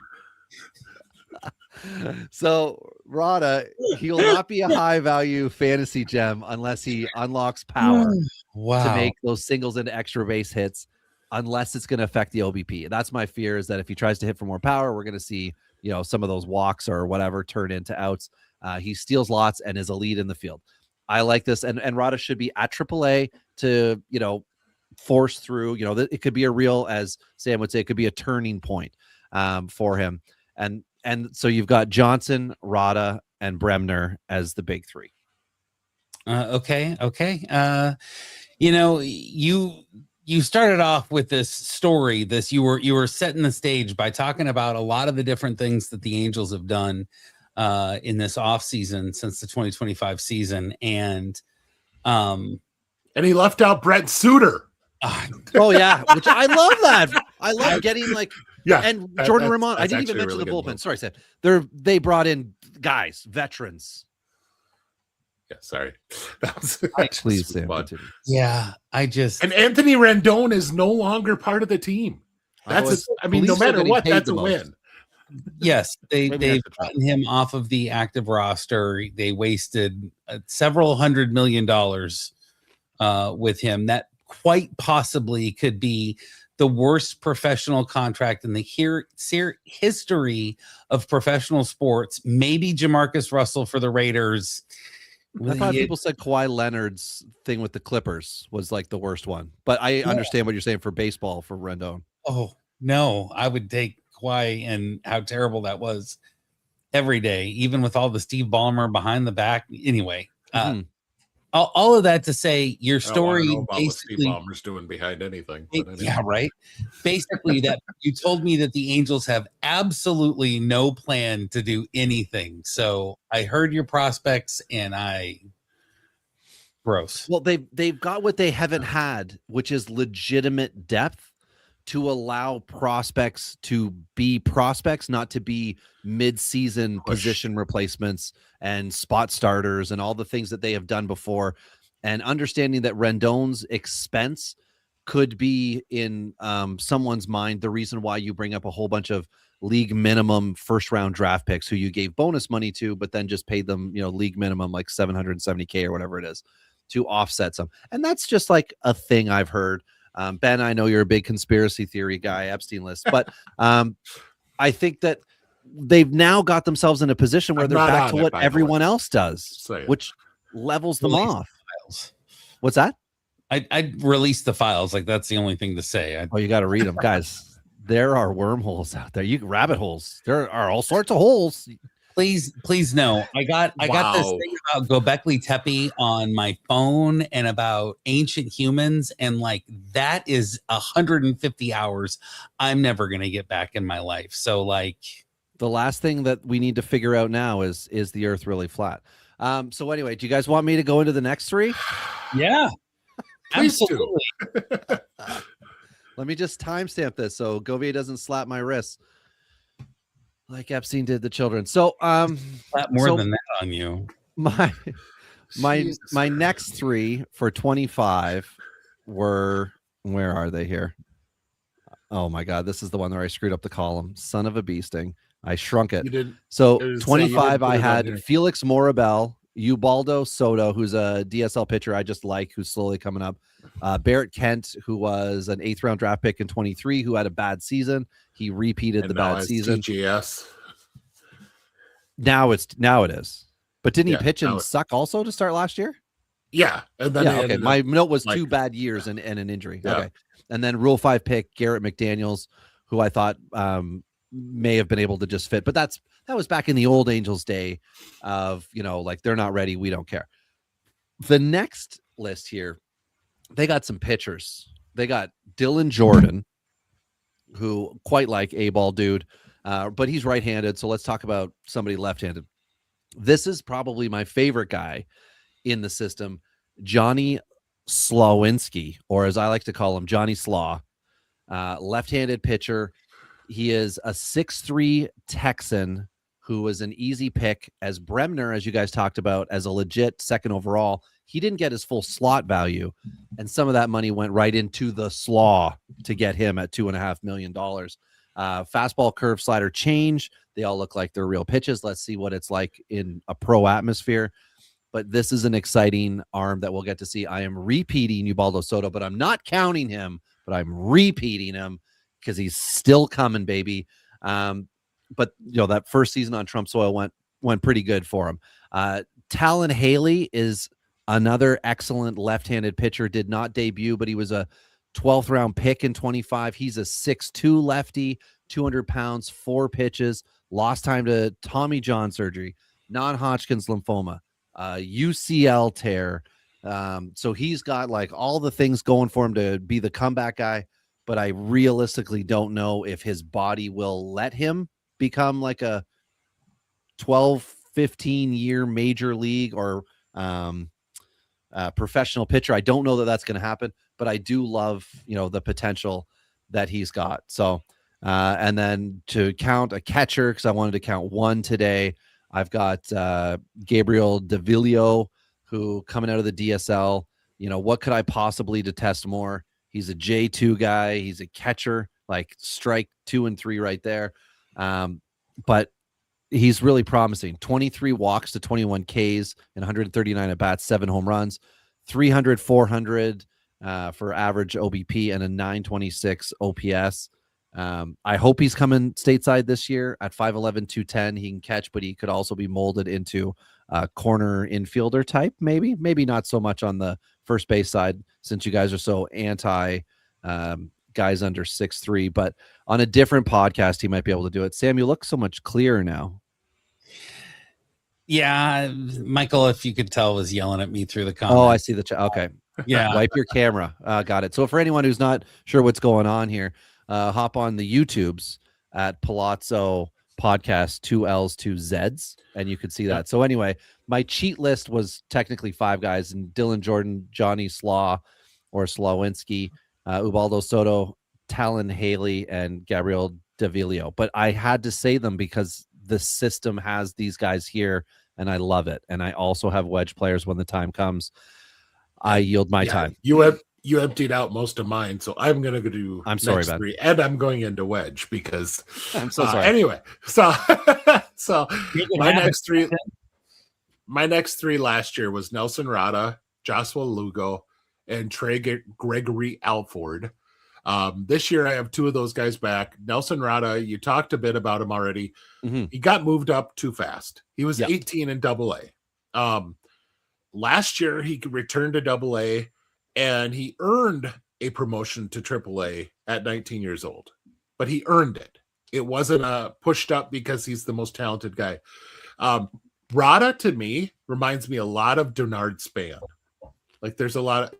So Rada, he'll not be a high-value fantasy gem unless he unlocks power to make those singles into extra base hits, unless it's going to affect the OBP. That's my fear, is that if he tries to hit for more power, we're going to see some of those walks or whatever turn into outs. He steals lots and is a lead in the field. I like this. And Rada should be at AAA to, force through, it could be a real, as Sam would say, it could be a turning point for him. And so you've got Johnson, Rada, and Bremner as the big three. Okay. You started off with this story. You were setting the stage by talking about a lot of the different things that the Angels have done in this offseason since the 2025 season, and he left out Brent Suter. Oh yeah, which I love that. I love getting and Jordan Ramon. I didn't even mention the bullpen. Move. Sorry, Sam. They brought in guys, veterans. Yeah, sorry. Please, Sam. Yeah, and Anthony Rendon is no longer part of the team. No matter what, that's a win. Yes, they've gotten him off of the active roster. They wasted several $100 million with him. That quite possibly could be the worst professional contract in the history of professional sports. Maybe Jamarcus Russell for the Raiders. I thought people said Kawhi Leonard's thing with the Clippers was like the worst one, but I understand what you're saying for baseball for Rendon. Oh no, I would take Kawhi and how terrible that was every day, even with all the Steve Ballmer behind the back. Anyway, all of that to say, your story basically what Steve Ballmer's doing behind anything. Anyway. Yeah, right. Basically, that you told me that the Angels have absolutely no plan to do anything. So I heard your prospects, and gross. Well, they've got what they haven't had, which is legitimate depth to allow prospects to be prospects, not to be mid-season position replacements and spot starters and all the things that they have done before. And understanding that Rendon's expense could be in someone's mind the reason why you bring up a whole bunch of league minimum first-round draft picks who you gave bonus money to, but then just paid them, league minimum like $770K or whatever it is to offset some. And that's just like a thing I've heard. Ben, I know you're a big conspiracy theory guy, Epstein list, but I think that they've now got themselves in a position where they're back to what everyone else does, which levels them off. What's that? I'd release the files. Like, that's the only thing to say. You got to read them, guys. There are wormholes out there. Rabbit holes. There are all sorts of holes. Please no. I got this thing about Gobekli Tepe on my phone and about ancient humans, and like that is 150 hours I'm never gonna get back in my life. So like the last thing that we need to figure out now is the Earth really flat? So anyway, do you guys want me to go into the next three? Yeah, absolutely. Let me just timestamp this so Govia doesn't slap my wrists like Epstein did the children. So more than that on you. My next three for 25 were, where are they here? Oh my God, this is the one where I screwed up the column. Son of a bee sting. I shrunk it. So 25, I had Felix Morabel, Ubaldo Soto, who's a DSL pitcher I just like, who's slowly coming up. Barrett Kent, who was an 8th round draft pick in 23, who had a bad season. He repeated And the now bad has season. TGS. Now it is. But didn't he pitch and now suck also to start last year? Yeah. And then Yeah, okay. My note was like, 2 bad years and an injury. Yeah. Okay. And then Rule 5 pick Garrett McDaniels, who I thought may have been able to just fit. But that was back in the old Angels day of, like, they're not ready. We don't care. The next list here, they got some pitchers. They got Dylan Jordan, who quite like A-ball dude, but he's right-handed. So let's talk about somebody left-handed. This is probably my favorite guy in the system, Johnny Slawinski, or as I like to call him, Johnny Slaw, left-handed pitcher. He is a 6'3" Texan who was an easy pick as Bremner, as you guys talked about, as a legit second overall. He didn't get his full slot value, and some of that money went right into the slaw to get him at $2.5 million. Fastball, curve, slider, change. They all look like they're real pitches. Let's see what it's like in a pro atmosphere. But this is an exciting arm that we'll get to see. I am repeating Ubaldo Soto, but I'm not counting him, but I'm repeating him because he's still coming, baby. But that first season on Trump soil went pretty good for him. Talon Haley is another excellent left-handed pitcher. Did not debut, but he was a 12th round pick in 25. He's a 6'2" lefty, 200 pounds, 4 pitches, lost time to Tommy John surgery, non-Hodgkin's lymphoma, UCL tear. So he's got like all the things going for him to be the comeback guy, but I realistically don't know if his body will let him become like a 12, 15 year major league or professional pitcher. I don't know that that's going to happen, but I do love, the potential that he's got. So, and then to count a catcher, because I wanted to count one today, I've got Gabriel Davilio, who coming out of the DSL. What could I possibly detest more? He's a J2 guy. He's a catcher, like strike 2 and 3 right there. But he's really promising. 23 walks to 21 Ks and 139 at bats, 7 home runs, 300, 400 for average OBP and a 926 OPS. I hope he's coming stateside this year at 5'11", 210. He can catch, but he could also be molded into a corner infielder type. Maybe not so much on the first base side, since you guys are so anti guys under 6'3", but on a different podcast, he might be able to do it. Sam, you look so much clearer now. Yeah. Michael, if you could tell, was yelling at me through the comments. Oh, I see the chat. Okay. Yeah. Wipe your camera. Got it. So for anyone who's not sure what's going on here, hop on the YouTubes at Pallazzo Podcast, 2 L's, 2 Z's, and you could see that. So anyway, my cheat list was technically 5 guys, and Dylan Jordan, Johnny Slaw or Slawinski, Ubaldo Soto, Talon Haley, and Gabriel Davilio. But I had to say them because the system has these guys here, and I love it. And I also have wedge players when the time comes. I yield my time. You emptied out most of mine, so I'm going to do. I'm sorry, Ben. 3, and I'm going into wedge because I'm so sorry. Anyway, so my next three last year was Nelson Rada, Joshua Lugo, and Trey Gregory Alford. This year I have 2 of those guys back. Nelson Rada, you talked a bit about him already. Mm-hmm. He got moved up too fast. He was 18 in AA. Last year he returned to AA, and he earned a promotion to AAA at 19 years old. But he earned it. It wasn't pushed up because he's the most talented guy. Rada, to me, reminds me a lot of Denard Span. Like, there's a lot of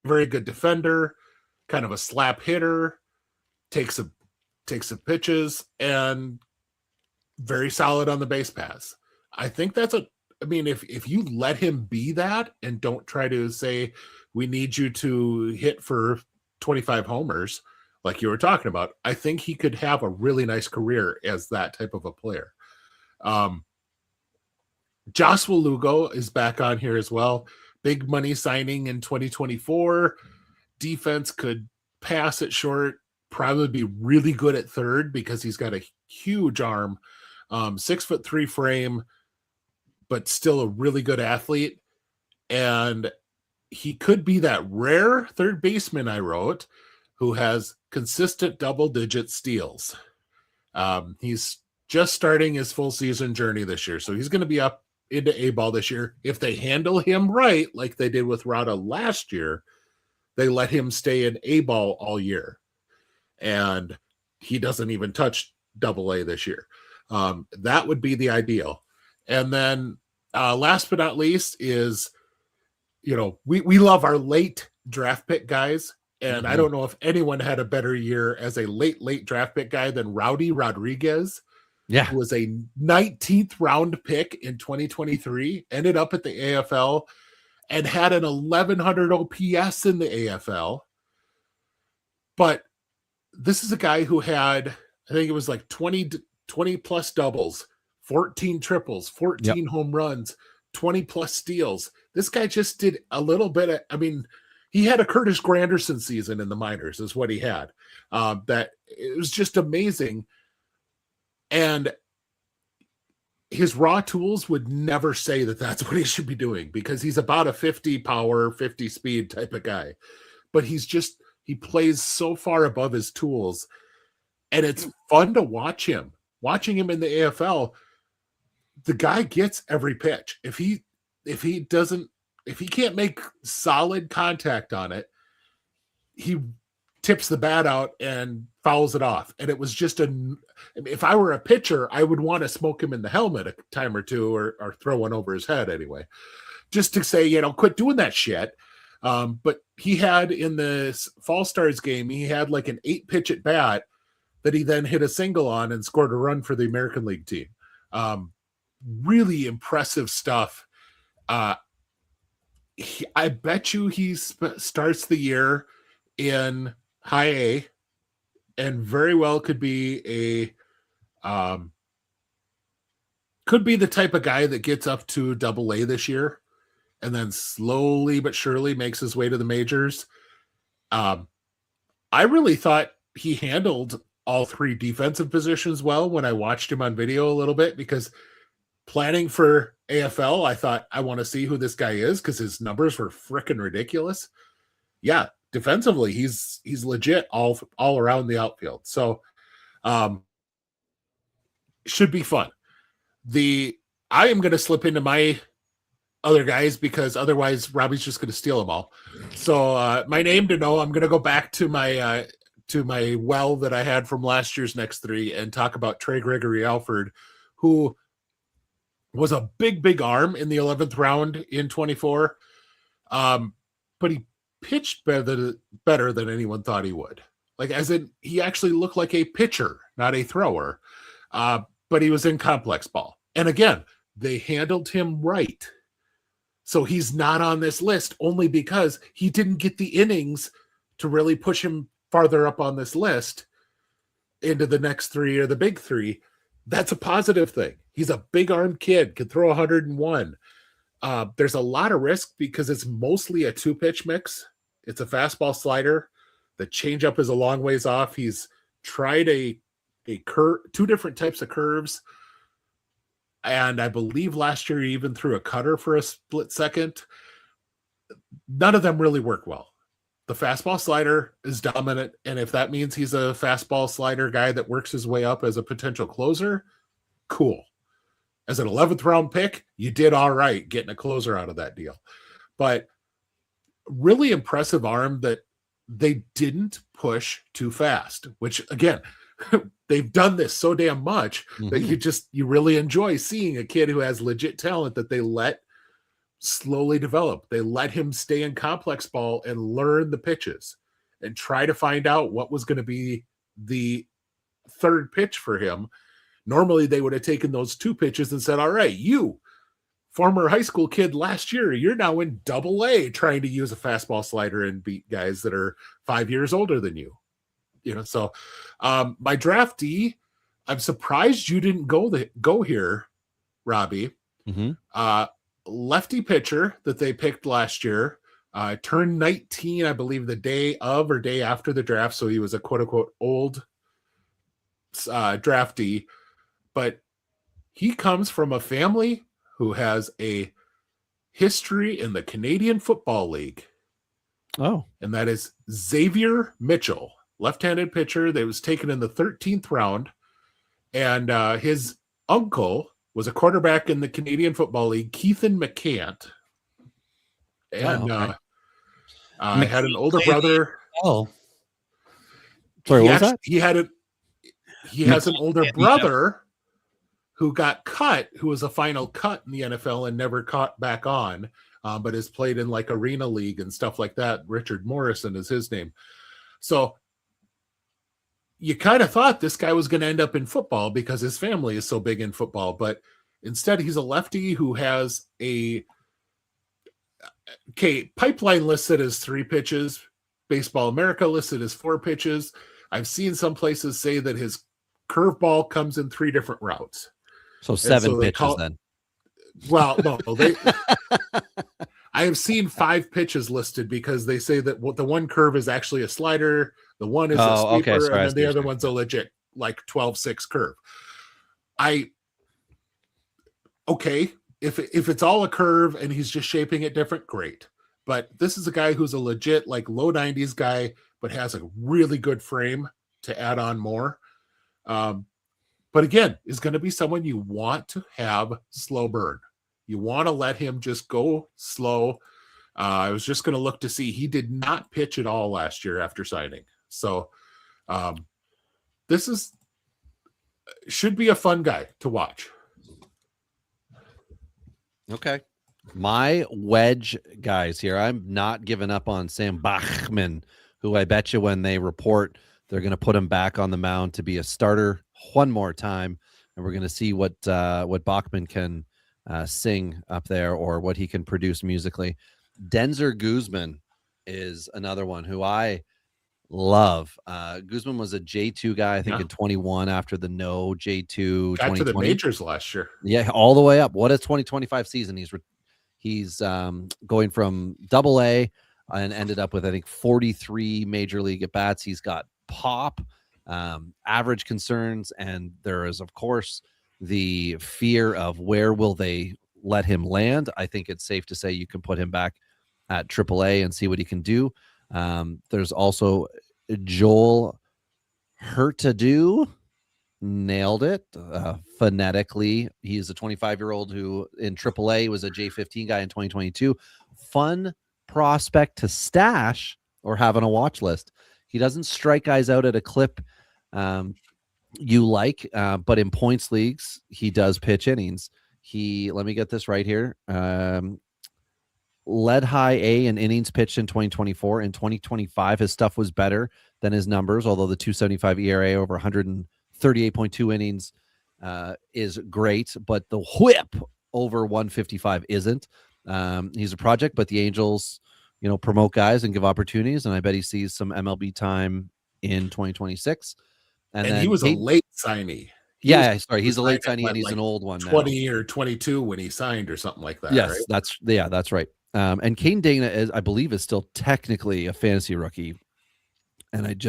very good defender, kind of a slap hitter, takes some pitches, and very solid on the base paths. I think if you let him be that and don't try to say, we need you to hit for 25 homers, like you were talking about, I think he could have a really nice career as that type of a player. Joshua Lugo is back on here as well. Big money signing in 2024. Defense could pass it short, probably be really good at third because he's got a huge arm, 6'3" frame, but still a really good athlete. And he could be that rare third baseman I wrote who has consistent double-digit steals. He's just starting his full season journey this year, so he's going to be up into A-ball this year. If they handle him right, like they did with Rada last year, they let him stay in A-ball all year. And he doesn't even touch Double-A this year. That would be the ideal. And then last but not least is, we love our late draft pick guys. And I don't know if anyone had a better year as a late draft pick guy than Rowdy Rodriguez. Yeah. Who was a 19th round pick in 2023, ended up at the AFL and had an 1100 OPS in the AFL. But this is a guy who had, I think it was like 20 plus doubles, 14 triples, 14 home runs, 20 plus steals. This guy just did a little bit of, he had a Curtis Granderson season in the minors is what he had. That it was just amazing. And his raw tools would never say that that's what he should be doing, because he's about a 50 power, 50 speed type of guy. But he plays so far above his tools. And it's fun to watch him. Watching him in the AFL, the guy gets every pitch. If he can't make solid contact on it, he tips the bat out and fouls it off. And it was just if I were a pitcher, I would want to smoke him in the helmet a time or two, or throw one over his head anyway, just to say, quit doing that shit. But he had in the Fall Stars game, he had like an 8-pitch at bat that he then hit a single on and scored a run for the American League team. Really impressive stuff. I bet you he starts the year in high A, and very well could be the type of guy that gets up to Double-A this year and then slowly but surely makes his way to the majors. I really thought he handled all 3 defensive positions well when I watched him on video a little bit, because planning for AFL, I thought, I want to see who this guy is, because his numbers were freaking ridiculous. Yeah, defensively, he's legit all around the outfield. So should be fun. I am going to slip into my other guys, because otherwise Robbie's just going to steal them all. So my name to know, I'm going to go back to my well that I had from last year's next 3 and talk about Trey Gregory Alford, who was a big arm in the 11th round in 24. But he pitched better than anyone thought he would. Like, as in, he actually looked like a pitcher, not a thrower. But he was in complex ball. And again, they handled him right. So he's not on this list only because he didn't get the innings to really push him farther up on this list into the next 3 or the big 3. That's a positive thing. He's a big armed kid, can throw 101. There's a lot of risk because it's mostly a 2-pitch mix. It's a fastball slider. The changeup is a long ways off. He's tried a curve, 2 different types of curves. And I believe last year he even threw a cutter for a split second. None of them really work well. The fastball slider is dominant, and if that means he's a fastball slider guy that works his way up as a potential closer, cool. As an 11th round pick, you did all right getting a closer out of that deal. But really impressive arm that they didn't push too fast, which again, they've done this so damn much that you really enjoy seeing a kid who has legit talent that they let slowly develop. They let him stay in complex ball and learn the pitches and try to find out what was going to be the third pitch for him. Normally they would have taken those 2 pitches and said, all right, you former high school kid last year, you're now in Double-A trying to use a fastball slider and beat guys that are 5 years older than you. So my draftee, I'm surprised you didn't go here, Robbie. Lefty pitcher that they picked last year, turned 19, I believe, the day of or day after the draft. So he was a quote unquote old draftee, but he comes from a family who has a history in the Canadian Football League. Oh. And that is Xavier Mitchell, left-handed pitcher that was taken in the 13th round. And his uncle was a quarterback in the Canadian Football League, Keithan McCant. And I had an older brother. Oh, sorry, what was that? He has an older brother who got cut, who was a final cut in the NFL and never caught back on, but has played in like Arena League and stuff like that. Richard Morrison is his name. So you kind of thought this guy was going to end up in football because his family is so big in football, but instead he's a lefty who has Pipeline listed as 3 pitches. Baseball America listed as 4 pitches. I've seen some places say that his curveball comes in 3 different routes. So 7 pitches then. Well, no, I have seen 5 pitches listed because they say that the one curve is actually a slider, the one is a sweeper, and then the other one's a legit like 12-6 curve. If it's all a curve and he's just shaping it different, great. But this is a guy who's a legit like low 90s guy, but has a really good frame to add on more. But again, is going to be someone you want to have slow burn. You want to let him just go slow. I was just going to look to see. He did not pitch at all last year after signing. So this should be a fun guy to watch. Okay. My wedge guys here. I'm not giving up on Sam Bachman, who I bet you when they report, they're going to put him back on the mound to be a starter one more time. And we're going to see what Bachman can sing up there or what he can produce musically. Denzer Guzman is another one who I love. Guzman was a J2 guy, I think in 21 after the no J2 got to the majors last year. Yeah, all the way up. What a 2025 season. He's going from AA and ended up with, I think, 43 major league at bats. He's got pop, average concerns, and there is, of course, the fear of where will they let him land. I think it's safe to say you can put him back at AAA and see what he can do. There's also Joel Hurtado, nailed it phonetically. He's a 25-year-old who in AAA was a J15 guy in 2022. Fun prospect to stash or have on a watch list. He doesn't strike guys out at a clip you like, but in points leagues, he does pitch innings. Let me get this right here. Led high A in innings pitched in 2024. In 2025, his stuff was better than his numbers, although the 2.75 ERA over 138.2 innings is great, but the whip over 155 isn't. He's a project, but the Angels, promote guys and give opportunities, and I bet he sees some MLB time in 2026. And then he was a late signee. He's a late signee, and he's an old one 20 or 22 when he signed or something like that. Yes, right? That's right. And Kane Dana, I believe, is still technically a fantasy rookie. And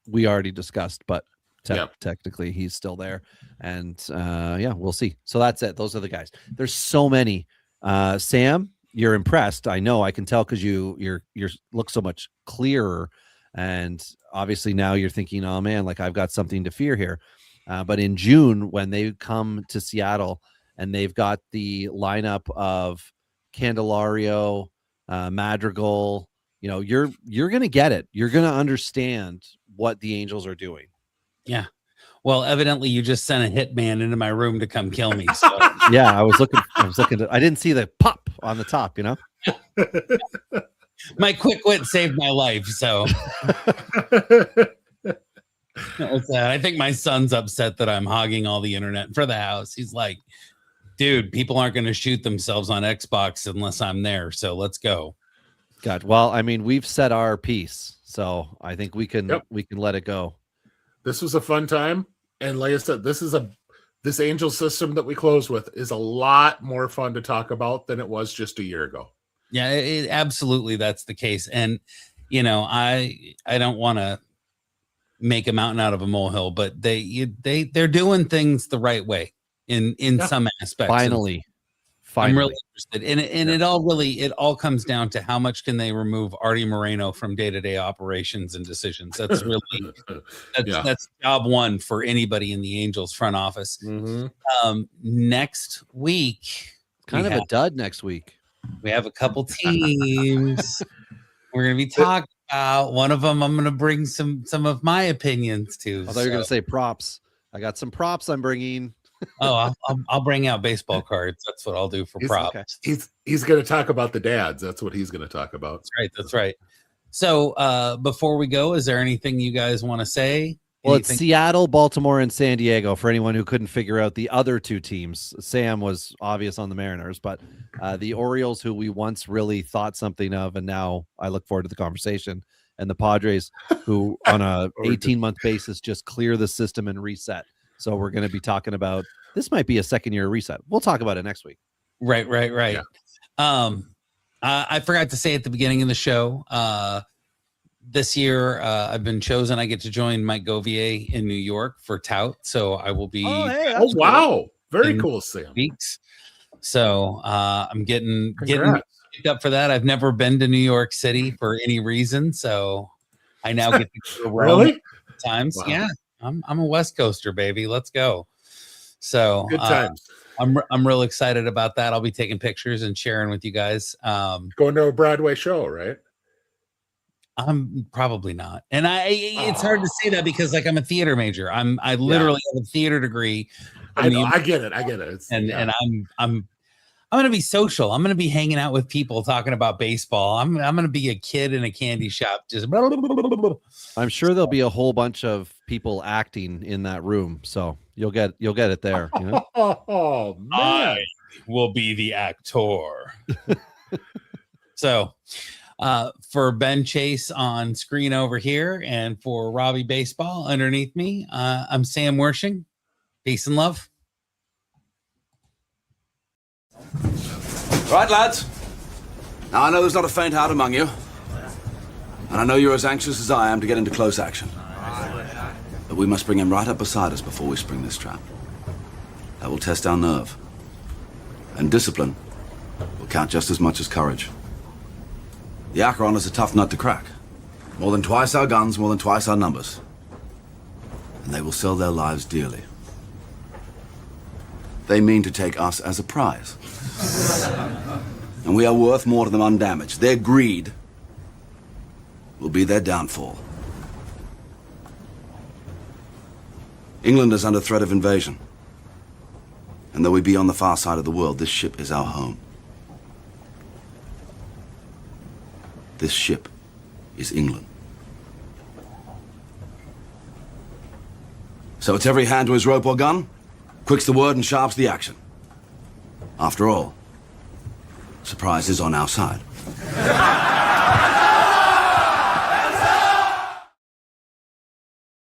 we already discussed, but technically he's still there. And we'll see. So that's it. Those are the guys. There's so many. Sam, you're impressed. I know, I can tell because you look so much clearer. And obviously now you're thinking, oh man, like I've got something to fear here. But in June, when they come to Seattle and they've got the lineup of Candelario, Madrigal, you're going to get it. You're going to understand what the Angels are doing. Yeah. Well, evidently you just sent a hitman into my room to come kill me. So. Yeah, I was looking. I didn't see the pop on the top, My quick wit saved my life. So I think my son's upset that I'm hogging all the internet for the house. He's like, dude, people aren't going to shoot themselves on Xbox unless I'm there. So let's go. God. Well, I mean, we've set our piece, so I think we can let it go. This was a fun time. And like I said, this Angel system that we close with is a lot more fun to talk about than it was just a year ago. Yeah, absolutely. That's the case. And, I don't want to make a mountain out of a molehill, but they're doing things the right way in some aspects. I'm really interested. And it all comes down to how much can they remove Artie Moreno from day-to-day operations and decisions. That's really that's job one for anybody in the Angels front office. Next week, kind of a dud next week. We have a couple teams we're going to be talking about. One of them I'm going to bring some of my opinions to. I thought you were going to say props. I got some props I'm bringing. I'll bring out baseball cards. That's what I'll do for props. Okay. He's going to talk about the dads. That's what he's going to talk about. That's right. So before we go, is there anything you guys want to say? Well, it's Seattle, Baltimore, and San Diego. For anyone who couldn't figure out the other two teams, Sam was obvious on the Mariners, but the Orioles, who we once really thought something of, and now I look forward to the conversation, and the Padres, who on a 18-month basis just clear the system and reset. So we're going to be talking about this. Might be a second-year reset. We'll talk about it next week. Right. Yeah. I forgot to say at the beginning of the show. This year, I've been chosen. I get to join Mike Govier in New York for Tout. So I will be. Oh, wow. Very cool, Sam. Weeks. So I'm getting picked up for that. I've never been to New York City for any reason. So I now get to go really? Times. Wow. Yeah. I'm a West Coaster, baby. Let's go. So good times. I'm real excited about that. I'll be taking pictures and sharing with you guys. Going to a Broadway show, right? I'm probably not. And it's hard to say that because like I'm a theater major. I literally have a theater degree. I know, I get it. And I'm going to be social. I'm going to be hanging out with people talking about baseball. I'm going to be a kid in a candy shop. Just I'm sure there'll be a whole bunch of people acting in that room. So you'll get it there. You know? Oh, man. I will be the actor. So for Ben Chase on screen over here and for Robbie Baseball underneath me, I'm Sam Wirsching. Peace and love. Right, lads. Now, I know there's not a faint heart among you. And I know you're as anxious as I am to get into close action. But we must bring him right up beside us before we spring this trap. That will test our nerve. And discipline will count just as much as courage. The Acheron is a tough nut to crack. More than twice our guns, more than twice our numbers. And they will sell their lives dearly. They mean to take us as a prize. And we are worth more to them undamaged. Their greed will be their downfall. England is under threat of invasion. And though we be on the far side of the world, this ship is our home. This ship is England. So it's every hand to his rope or gun, quick's the word and sharp's the action. After all, surprise is on our side.